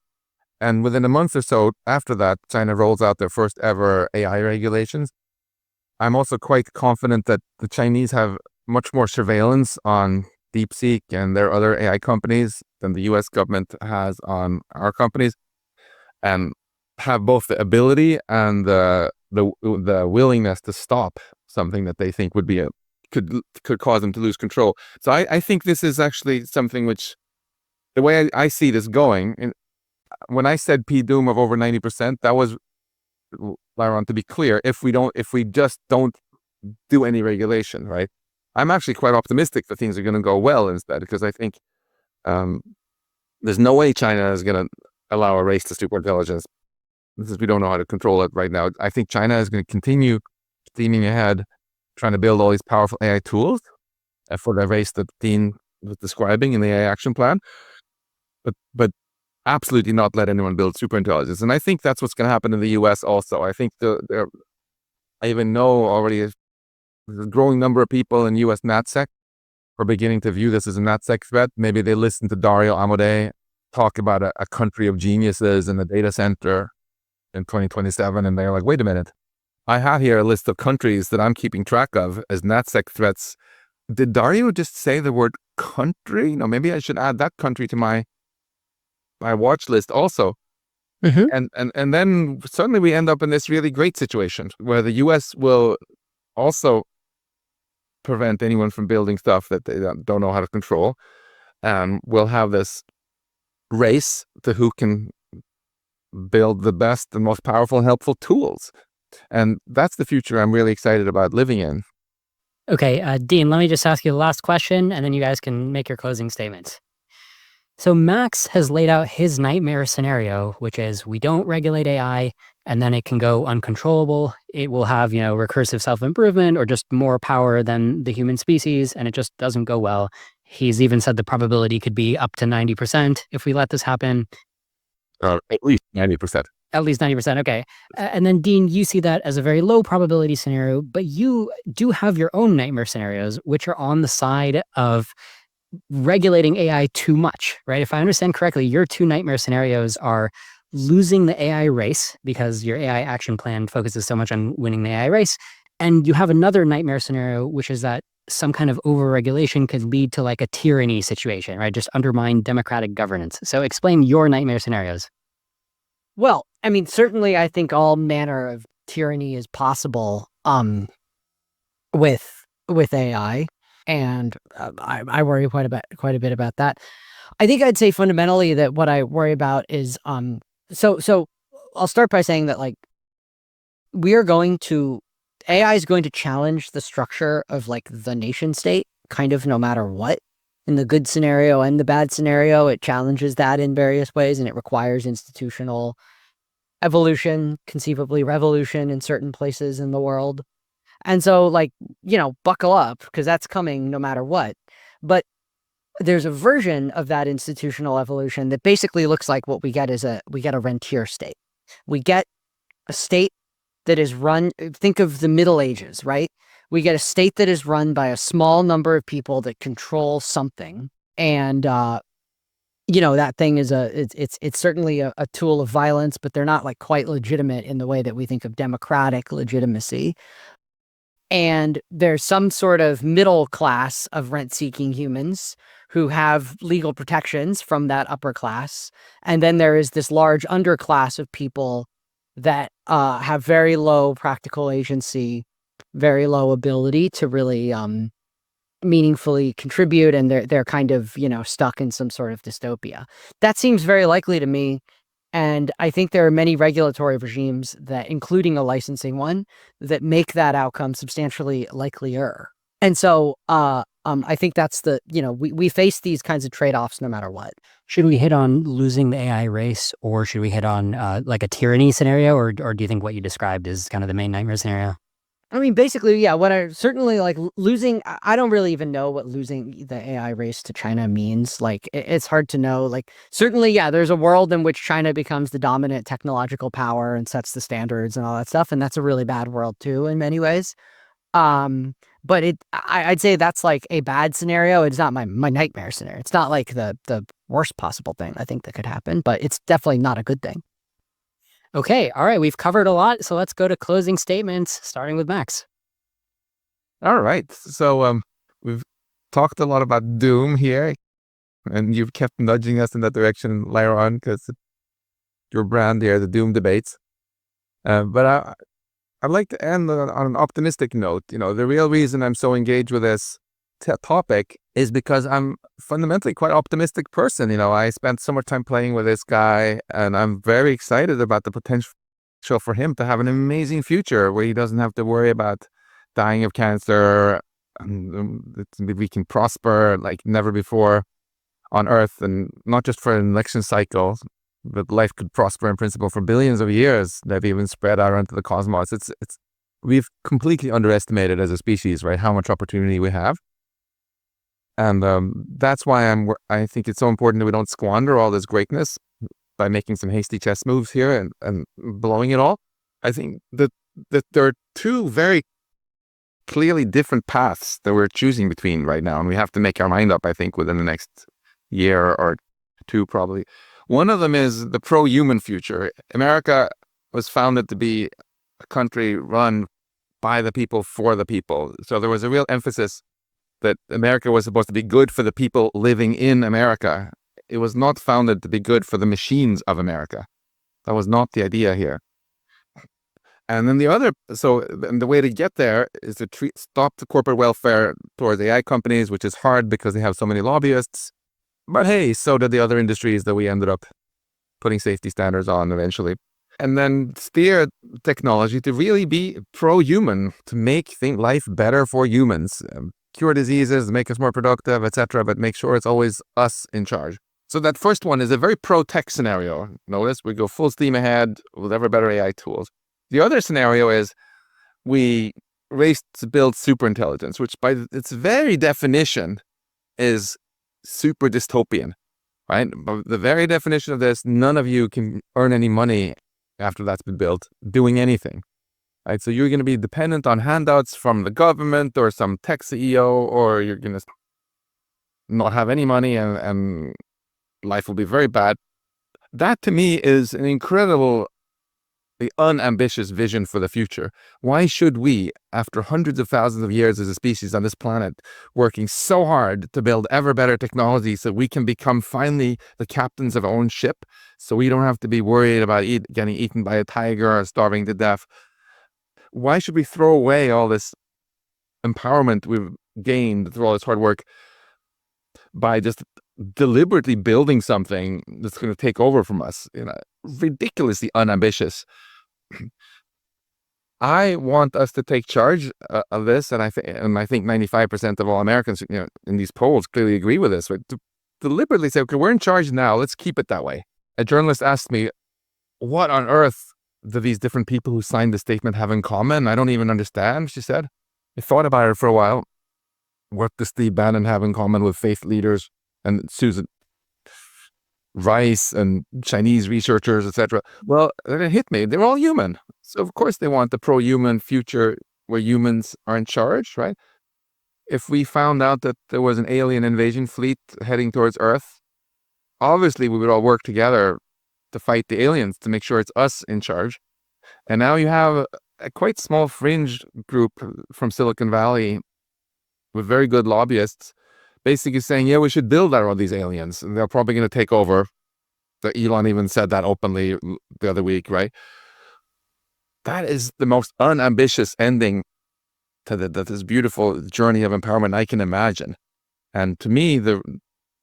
B: And within a month or so after that, China rolls out their first ever AI regulations. I'm also quite confident that the Chinese have much more surveillance on DeepSeek and their other AI companies than the US government has on our companies, and have both the ability and the willingness to stop something that they think would be could cause them to lose control. So I think this is actually something which, the way I see this going, when I said P-Doom of over 90%, that was, Liron, to be clear, if we just don't do any regulation, right? I'm actually quite optimistic that things are going to go well instead, because I think there's no way China is going to allow a race to superintelligence because we don't know how to control it right now. I think China is going to continue steaming ahead, trying to build all these powerful AI tools for the race that Dean was describing in the AI action plan, but absolutely not let anyone build superintelligence. And I think that's what's going to happen in the US also. I think I even know already there's a growing number of people in US NatSec are beginning to view this as a NatSec threat. Maybe they listen to Dario Amodei talk about a country of geniuses in the data center in 2027, and they're like, wait a minute, I have here a list of countries that I'm keeping track of as NatSec threats. Did Dario just say the word country? No, maybe I should add that country to my watch list also. And then suddenly we end up in this really great situation where the US will also prevent anyone from building stuff that they don't know how to control. We'll have this race to who can build the best and most powerful and helpful tools. And that's the future I'm really excited about living in.
D: Okay, Dean, let me just ask you the last question, and then you guys can make your closing statements. So Max has laid out his nightmare scenario, which is we don't regulate AI, and then it can go uncontrollable. It will have, recursive self-improvement or just more power than the human species, and it just doesn't go well. He's even said the probability could be up to 90% if we let this happen.
B: At least 90%.
D: At least 90%, okay. And then, Dean, you see that as a very low probability scenario, but you do have your own nightmare scenarios, which are on the side of regulating AI too much, right? If I understand correctly, your two nightmare scenarios are losing the AI race because your AI action plan focuses so much on winning the AI race. And you have another nightmare scenario, which is that some kind of overregulation could lead to like a tyranny situation, right? Just undermine democratic governance. So explain your nightmare scenarios.
C: Well, I mean, certainly I think all manner of tyranny is possible with AI. And I worry quite a bit about that. I think I'd say fundamentally that what I worry about is so I'll start by saying that like AI is going to challenge the structure of like the nation state kind of no matter what. In the good scenario and the bad scenario, it challenges that in various ways, and it requires institutional evolution, conceivably revolution in certain places in the world. And so, like, buckle up, because that's coming no matter what. But there's a version of that institutional evolution that basically looks like what we get is we get a rentier state. We get a state that is run, think of the Middle Ages, right? We get a state that is run by a small number of people that control something. And, that thing is it's certainly a tool of violence, but they're not like quite legitimate in the way that we think of democratic legitimacy. And there's some sort of middle class of rent-seeking humans who have legal protections from that upper class. And then there is this large underclass of people that have very low practical agency, very low ability to really meaningfully contribute, and they're kind of, stuck in some sort of dystopia. That seems very likely to me. And I think there are many regulatory regimes that, including a licensing one, that make that outcome substantially likelier. And so I think that's we face these kinds of trade-offs no matter what.
D: Should we hit on losing the AI race, or should we hit on like a tyranny scenario, or do you think what you described is kind of the main nightmare scenario?
C: I mean, basically, yeah, what I certainly like losing, I don't really even know what losing the AI race to China means. Like, it's hard to know. Like, certainly, yeah, there's a world in which China becomes the dominant technological power and sets the standards and all that stuff. And that's a really bad world too, in many ways. But I'd say that's like a bad scenario. It's not my nightmare scenario. It's not like the worst possible thing I think that could happen, but it's definitely not a good thing.
D: Okay, all right, we've covered a lot, so let's go to closing statements, starting with Max.
B: All right, so we've talked a lot about doom here, and you've kept nudging us in that direction, Liron, because your brand here, the doom debates. But I'd like to end on an optimistic note. The real reason I'm so engaged with this topic is because I'm fundamentally quite optimistic person. I spent so much time playing with this guy, and I'm very excited about the potential for him to have an amazing future where he doesn't have to worry about dying of cancer. We can prosper like never before on Earth, and not just for an election cycle, but life could prosper in principle for billions of years, maybe even spread out into the cosmos. We've completely underestimated as a species, right, how much opportunity we have. And that's why I think it's so important that we don't squander all this greatness by making some hasty chess moves here and blowing it all. I think that there are two very clearly different paths that we're choosing between right now, and we have to make our mind up, I think, within the next year or two, probably. One of them is the pro-human future. America was founded to be a country run by the people for the people. So there was a real emphasis that America was supposed to be good for the people living in America. It was not founded to be good for the machines of America. That was not the idea here. And then the way to get there is to stop the corporate welfare towards AI companies, which is hard because they have so many lobbyists. But hey, so did the other industries that we ended up putting safety standards on eventually. And then steer technology to really be pro-human, to make life better for humans, cure diseases, make us more productive, etc., but make sure it's always us in charge. So that first one is a very pro-tech scenario. Notice we go full steam ahead with ever better AI tools. The other scenario is we race to build superintelligence, which by its very definition is super dystopian, right? By the very definition of this, none of you can earn any money after that's been built doing anything, right? So you're going to be dependent on handouts from the government or some tech CEO, or you're going to not have any money and life will be very bad. That to me is an incredibly unambitious vision for the future. Why should we, after hundreds of thousands of years as a species on this planet, working so hard to build ever better technology so we can become finally the captains of our own ship, so we don't have to be worried about getting eaten by a tiger or starving to death? Why should we throw away all this empowerment we've gained through all this hard work by just deliberately building something that's going to take over from us? Ridiculously unambitious. I want us to take charge of this, and I think 95% of all Americans, in these polls clearly agree with this. Right? To deliberately say, okay, we're in charge now. Let's keep it that way. A journalist asked me, "What on earth do these different people who signed the statement have in common? I don't even understand." She said. I thought about it for a while. What does Steve Bannon have in common with faith leaders and Susan Rice and Chinese researchers, etc.? Well, it hit me. They're all human. So of course they want the pro-human future where humans are in charge, right? If we found out that there was an alien invasion fleet heading towards Earth, obviously we would all work together to fight the aliens to make sure it's us in charge. And now you have a quite small fringe group from Silicon Valley with very good lobbyists basically saying, yeah, we should build all these aliens, and they're probably going to take over. Elon even said that openly the other week, right? That is the most unambitious ending to this beautiful journey of empowerment I can imagine. And to me, the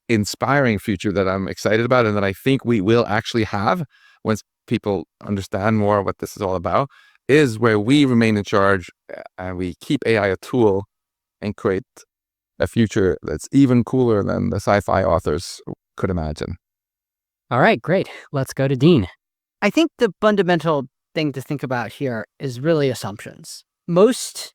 B: inspiring future that I'm excited about and that I think we will actually have once people understand more what this is all about is where we remain in charge and we keep AI a tool and create a future that's even cooler than the sci-fi authors could imagine.
D: All right, great. Let's go to Dean.
C: I think the fundamental thing to think about here is really assumptions. Most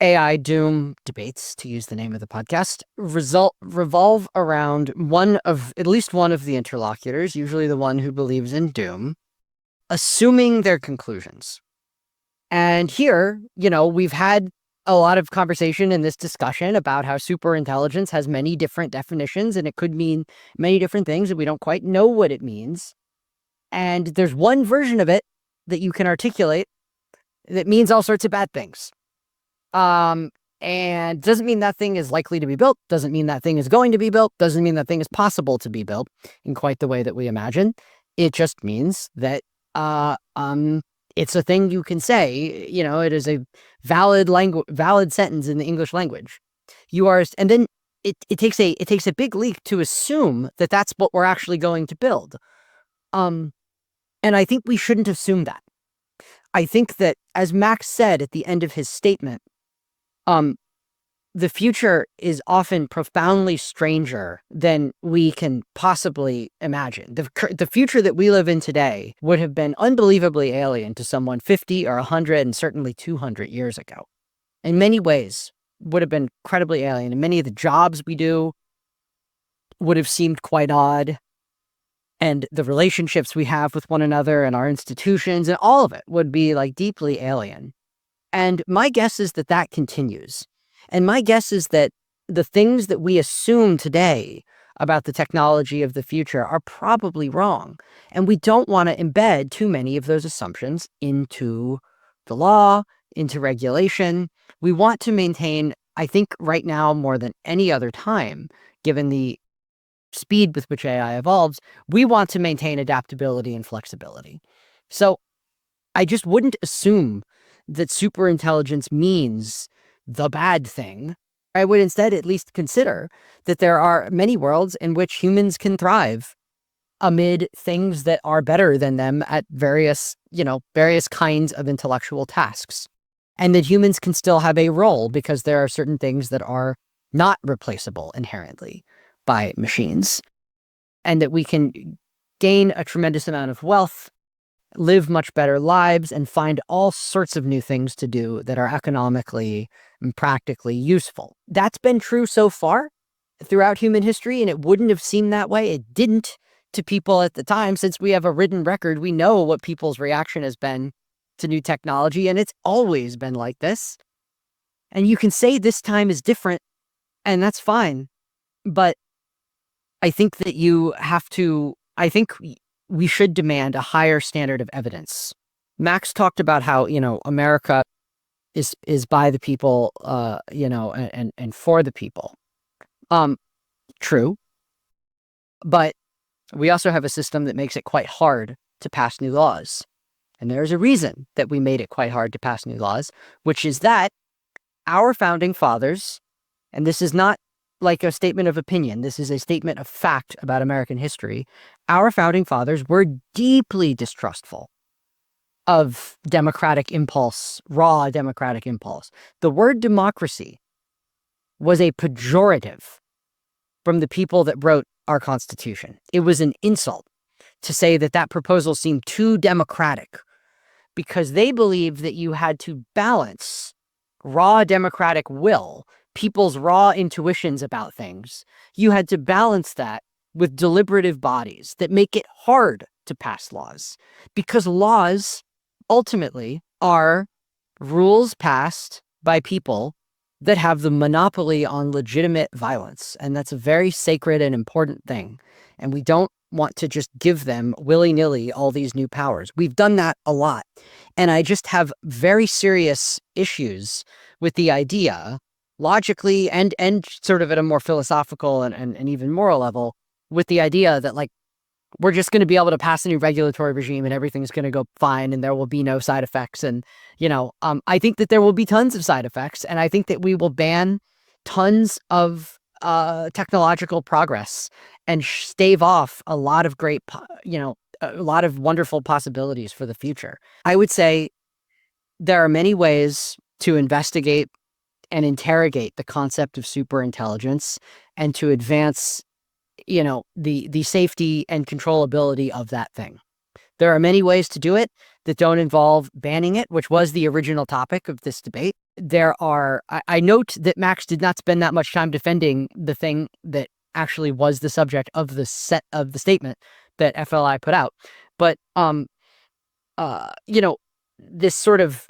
C: AI doom debates, to use the name of the podcast, revolve around at least one of the interlocutors, usually the one who believes in doom, assuming their conclusions. And here, we've had a lot of conversation in this discussion about how superintelligence has many different definitions, and it could mean many different things, and we don't quite know what it means. And there's one version of it that you can articulate that means all sorts of bad things. And doesn't mean that thing is likely to be built, doesn't mean that thing is going to be built, doesn't mean that thing is possible to be built in quite the way that we imagine. It just means that it's a thing you can say, it is a valid sentence in the English language. And then it takes a big leap to assume that that's what we're actually going to build. And I think we shouldn't assume that. I think that, as Max said at the end of his statement, the future is often profoundly stranger than we can possibly imagine. The future that we live in today would have been unbelievably alien to someone 50 or 100 and certainly 200 years ago. In many ways, would have been incredibly alien. And many of the jobs we do would have seemed quite odd. And the relationships we have with one another and our institutions and all of it would be like deeply alien. And my guess is that that continues. And my guess is that the things that we assume today about the technology of the future are probably wrong. And we don't want to embed too many of those assumptions into the law, into regulation. We want to maintain, I think right now more than any other time, given the speed with which AI evolves, we want to maintain adaptability and flexibility. So I just wouldn't assume that superintelligence means the bad thing. I would instead at least consider that there are many worlds in which humans can thrive amid things that are better than them at various kinds of intellectual tasks. And that humans can still have a role because there are certain things that are not replaceable inherently by machines. And that we can gain a tremendous amount of wealth, live much better lives, and find all sorts of new things to do that are economically and practically useful. That's been true so far throughout human history, and it wouldn't have seemed that way. It didn't to people at the time. Since we have a written record, we know what people's reaction has been to new technology, and it's always been like this. And you can say this time is different, and that's fine. But I think that I think we should demand a higher standard of evidence. Max talked about how, America is by the people, and for the people. True. But we also have a system that makes it quite hard to pass new laws. And there's a reason that we made it quite hard to pass new laws, which is that our founding fathers, and this is not like a statement of opinion, this is a statement of fact about American history, our founding fathers were deeply distrustful of democratic impulse, raw democratic impulse. The word democracy was a pejorative from the people that wrote our Constitution. It was an insult to say that that proposal seemed too democratic, because they believed that you had to balance raw democratic will, people's raw intuitions about things. You had to balance that with deliberative bodies that make it hard to pass laws, because laws ultimately are rules passed by people that have the monopoly on legitimate violence. And that's a very sacred and important thing. And we don't want to just give them willy-nilly all these new powers. We've done that a lot. And I just have very serious issues with the idea, logically and sort of at a more philosophical and even moral level, with the idea that we're just going to be able to pass a new regulatory regime and everything's going to go fine and there will be no side effects. And, I think that there will be tons of side effects. And I think that we will ban tons of technological progress and stave off a lot of great, a lot of wonderful possibilities for the future. I would say there are many ways to investigate and interrogate the concept of superintelligence and to advance, the safety and controllability of that thing. There are many ways to do it that don't involve banning it, which was the original topic of this debate. I note that Max did not spend that much time defending the thing that actually was the subject of the statement that FLI put out. But, this sort of,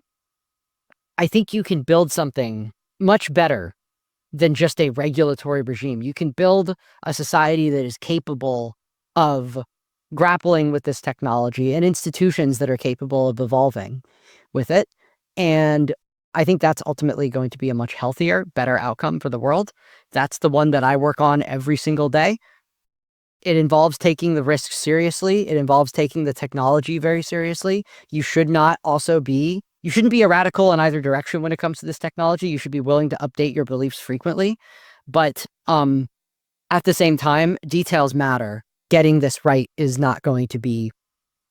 C: I think you can build something much better than just a regulatory regime. You can build a society that is capable of grappling with this technology and institutions that are capable of evolving with it. And I think that's ultimately going to be a much healthier, better outcome for the world. That's the one that I work on every single day. It involves taking the risks seriously. It involves taking the technology very seriously. You shouldn't be a radical in either direction when it comes to this technology. You should be willing to update your beliefs frequently. But At the same time, details matter. Getting this right is not going to be,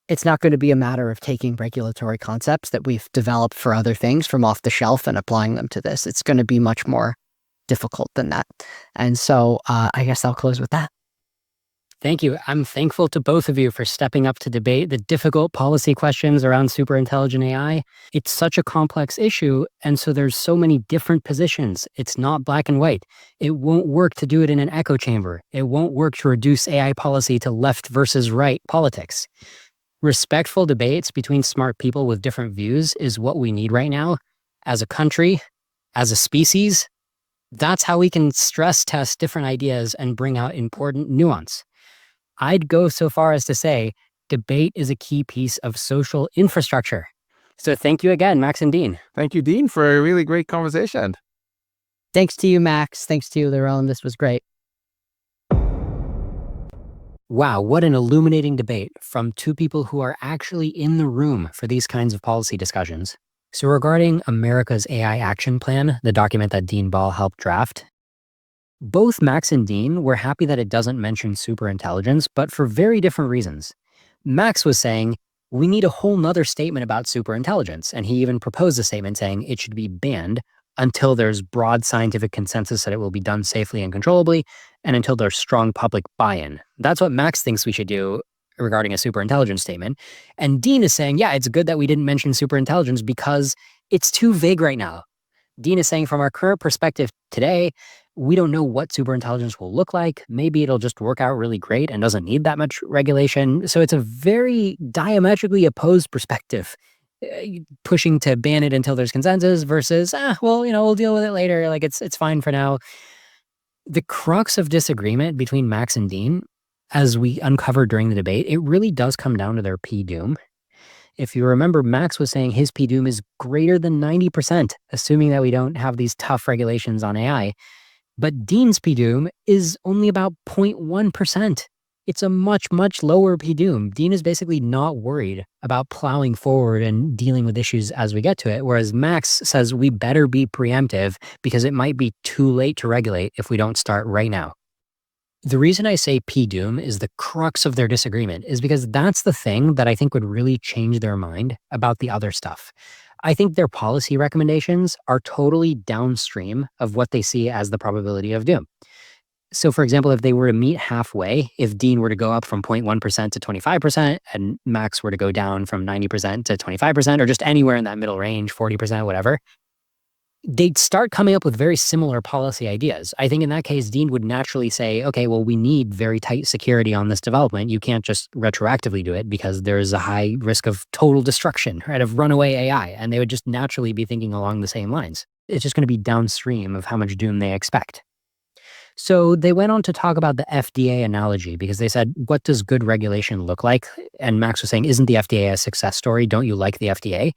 C: it's not going to be a matter of taking regulatory concepts that we've developed for other things from off the shelf and applying them to this. It's going to be much more difficult than that. And so I guess I'll close with that.
D: Thank you. I'm thankful to both of you for stepping up to debate the difficult policy questions around superintelligent AI. It's such a complex issue, and so there's so many different positions. It's not black and white. It won't work to do it in an echo chamber. It won't work to reduce AI policy to left versus right politics. Respectful debates between smart people with different views is what we need right now as a country, as a species. That's how we can stress test different ideas and bring out important nuance. I'd go so far as to say debate is a key piece of social infrastructure. So thank you again, Max and Dean.
B: Thank you, Dean, for a really great conversation.
C: Thanks to you, Max. Thanks to you, Liron. This was great.
D: Wow, what an illuminating debate from two people who are actually in the room for these kinds of policy discussions. So regarding America's AI Action Plan, the document that Dean Ball helped draft, both Max and Dean were happy that it doesn't mention superintelligence, but for very different reasons. Max was saying, we need a whole nother statement about superintelligence, and he even proposed a statement saying it should be banned until there's broad scientific consensus that it will be done safely and controllably, and until there's strong public buy-in. That's what Max thinks we should do regarding a superintelligence statement. And Dean is saying, yeah, it's good that we didn't mention superintelligence because it's too vague right now. Dean is saying from our current perspective today, we don't know what superintelligence will look like. Maybe it'll just work out really great and doesn't need that much regulation. So it's a very diametrically opposed perspective, pushing to ban it until there's consensus versus, we'll deal with it later. Like it's fine for now. The crux of disagreement between Max and Dean, as we uncovered during the debate, it really does come down to their P-doom. If you remember, Max was saying his P-doom is greater than 90%, assuming that we don't have these tough regulations on AI. But Dean's P-doom is only about 0.1%. It's a much, much lower P-doom. Dean is basically not worried about plowing forward and dealing with issues as we get to it, whereas Max says we better be preemptive because it might be too late to regulate if we don't start right now. The reason I say P-doom is the crux of their disagreement is because that's the thing that I think would really change their mind about the other stuff. I think their policy recommendations are totally downstream of what they see as the probability of doom. So for example, if they were to meet halfway, if Dean were to go up from 0.1% to 25% and Max were to go down from 90% to 25% or just anywhere in that middle range, 40%, whatever, they'd start coming up with very similar policy ideas. I think in that case, Dean would naturally say, okay, well, we need very tight security on this development. You can't just retroactively do it because there's a high risk of total destruction, right, of runaway AI. And they would just naturally be thinking along the same lines. It's just going to be downstream of how much doom they expect. So they went on to talk about the FDA analogy because they said, what does good regulation look like? And Max was saying, isn't the FDA a success story? Don't you like the FDA?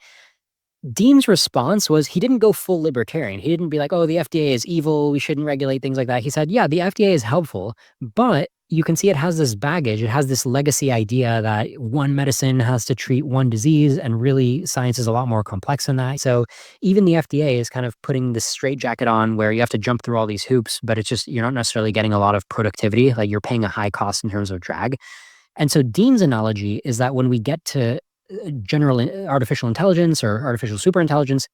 D: Dean's response was he didn't go full libertarian. He didn't be like, oh, the FDA is evil. We shouldn't regulate things like that. He said, yeah, the FDA is helpful, but you can see it has this baggage. It has this legacy idea that one medicine has to treat one disease, and really science is a lot more complex than that. So even the FDA is kind of putting this straitjacket on where you have to jump through all these hoops, but it's just, you're not necessarily getting a lot of productivity. Like you're paying a high cost in terms of drag. And so Dean's analogy is that when we get to general artificial intelligence or artificial superintelligence,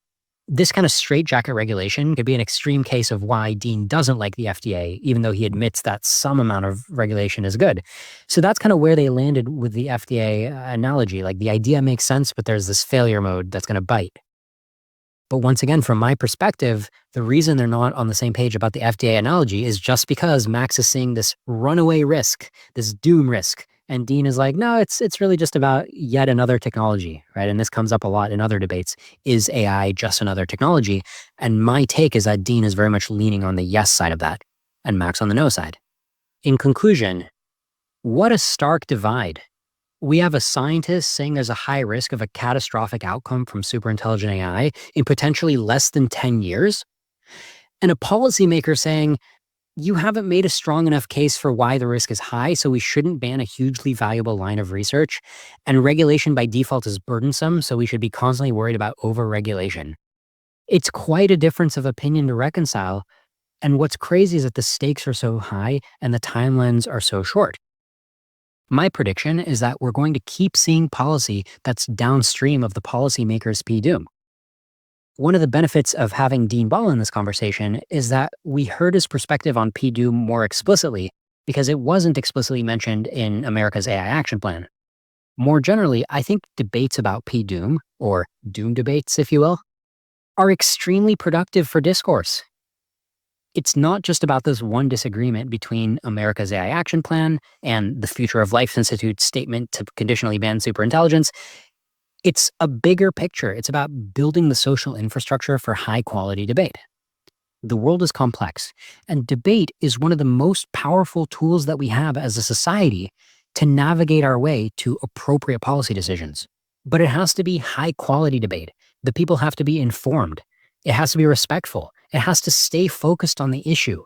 D: this kind of straitjacket regulation could be an extreme case of why Dean doesn't like the FDA, even though he admits that some amount of regulation is good. So that's kind of where they landed with the FDA analogy. Like the idea makes sense, but there's this failure mode that's going to bite. But once again, from my perspective, the reason they're not on the same page about the FDA analogy is just because Max is seeing this runaway risk, this doom risk. And Dean is like, no, it's really just about yet another technology, right? And this comes up a lot in other debates. Is AI just another technology? And my take is that Dean is very much leaning on the yes side of that and Max on the no side. In conclusion, what a stark divide. We have a scientist saying there's a high risk of a catastrophic outcome from superintelligent AI in potentially less than 10 years. And a policymaker saying, you haven't made a strong enough case for why the risk is high, so we shouldn't ban a hugely valuable line of research. And regulation by default is burdensome, so we should be constantly worried about over-regulation. It's quite a difference of opinion to reconcile. And what's crazy is that the stakes are so high and the timelines are so short. My prediction is that we're going to keep seeing policy that's downstream of the policymakers' P-doom. One of the benefits of having Dean Ball in this conversation is that we heard his perspective on P-doom more explicitly because it wasn't explicitly mentioned in America's AI Action Plan. More generally, I think debates about P-doom, or doom debates, if you will, are extremely productive for discourse. It's not just about this one disagreement between America's AI Action Plan and the Future of Life Institute's statement to conditionally ban superintelligence. It's a bigger picture. It's about building the social infrastructure for high-quality debate. The world is complex, and debate is one of the most powerful tools that we have as a society to navigate our way to appropriate policy decisions. But it has to be high-quality debate. The people have to be informed. It has to be respectful. It has to stay focused on the issue,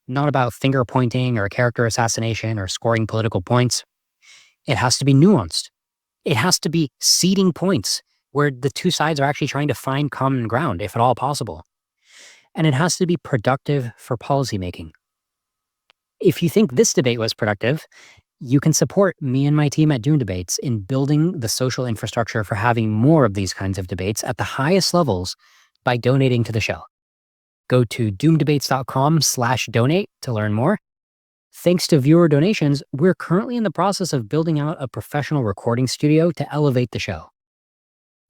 D: not about finger pointing or character assassination or scoring political points. It has to be nuanced. It has to be seeding points where the two sides are actually trying to find common ground, if at all possible. And it has to be productive for policymaking. If you think this debate was productive, you can support me and my team at Doom Debates in building the social infrastructure for having more of these kinds of debates at the highest levels by donating to the show. Go to doomdebates.com/donate to learn more. Thanks to viewer donations, we're currently in the process of building out a professional recording studio to elevate the show.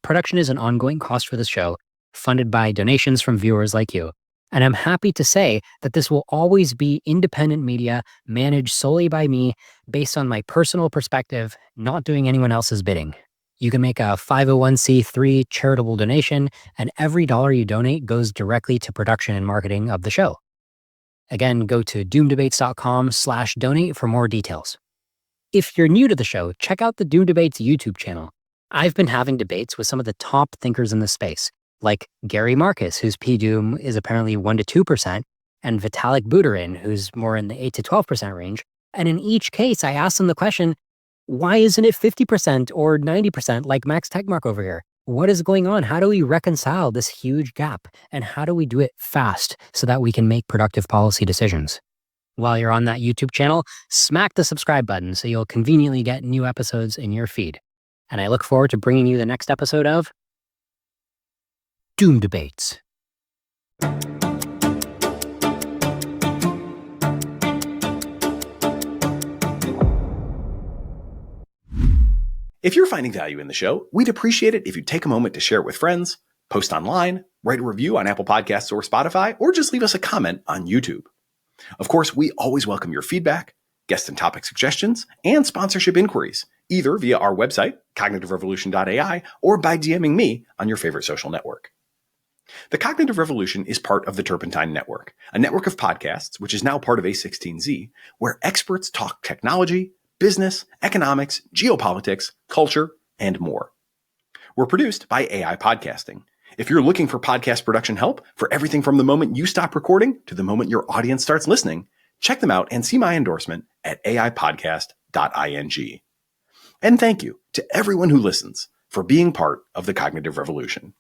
D: Production is an ongoing cost for the show, funded by donations from viewers like you. And I'm happy to say that this will always be independent media managed solely by me based on my personal perspective, not doing anyone else's bidding. You can make a 501c3 charitable donation, and every dollar you donate goes directly to production and marketing of the show. Again, go to doomdebates.com/donate for more details. If you're new to the show, check out the Doom Debates YouTube channel. I've been having debates with some of the top thinkers in the space, like Gary Marcus, whose P-doom is apparently 1 to 2%, and Vitalik Buterin, who's more in the 8 to 12% range. And in each case, I ask them the question, why isn't it 50% or 90% like Max Tegmark over here? What is going on? How do we reconcile this huge gap? And how do we do it fast so that we can make productive policy decisions? While you're on that YouTube channel, smack the subscribe button so you'll conveniently get new episodes in your feed. And I look forward to bringing you the next episode of Doom Debates.
A: If you're finding value in the show, we'd appreciate it if you'd take a moment to share it with friends, post online, write a review on Apple Podcasts or Spotify, or just leave us a comment on YouTube. Of course, we always welcome your feedback, guest and topic suggestions, and sponsorship inquiries, either via our website, cognitiverevolution.ai, or by DMing me on your favorite social network. The Cognitive Revolution is part of the Turpentine Network, a network of podcasts, which is now part of A16Z, where experts talk technology, business, economics, geopolitics, culture, and more. We're produced by AI Podcasting. If you're looking for podcast production help for everything from the moment you stop recording to the moment your audience starts listening, check them out and see my endorsement at aipodcast.ing. And thank you to everyone who listens for being part of the Cognitive Revolution.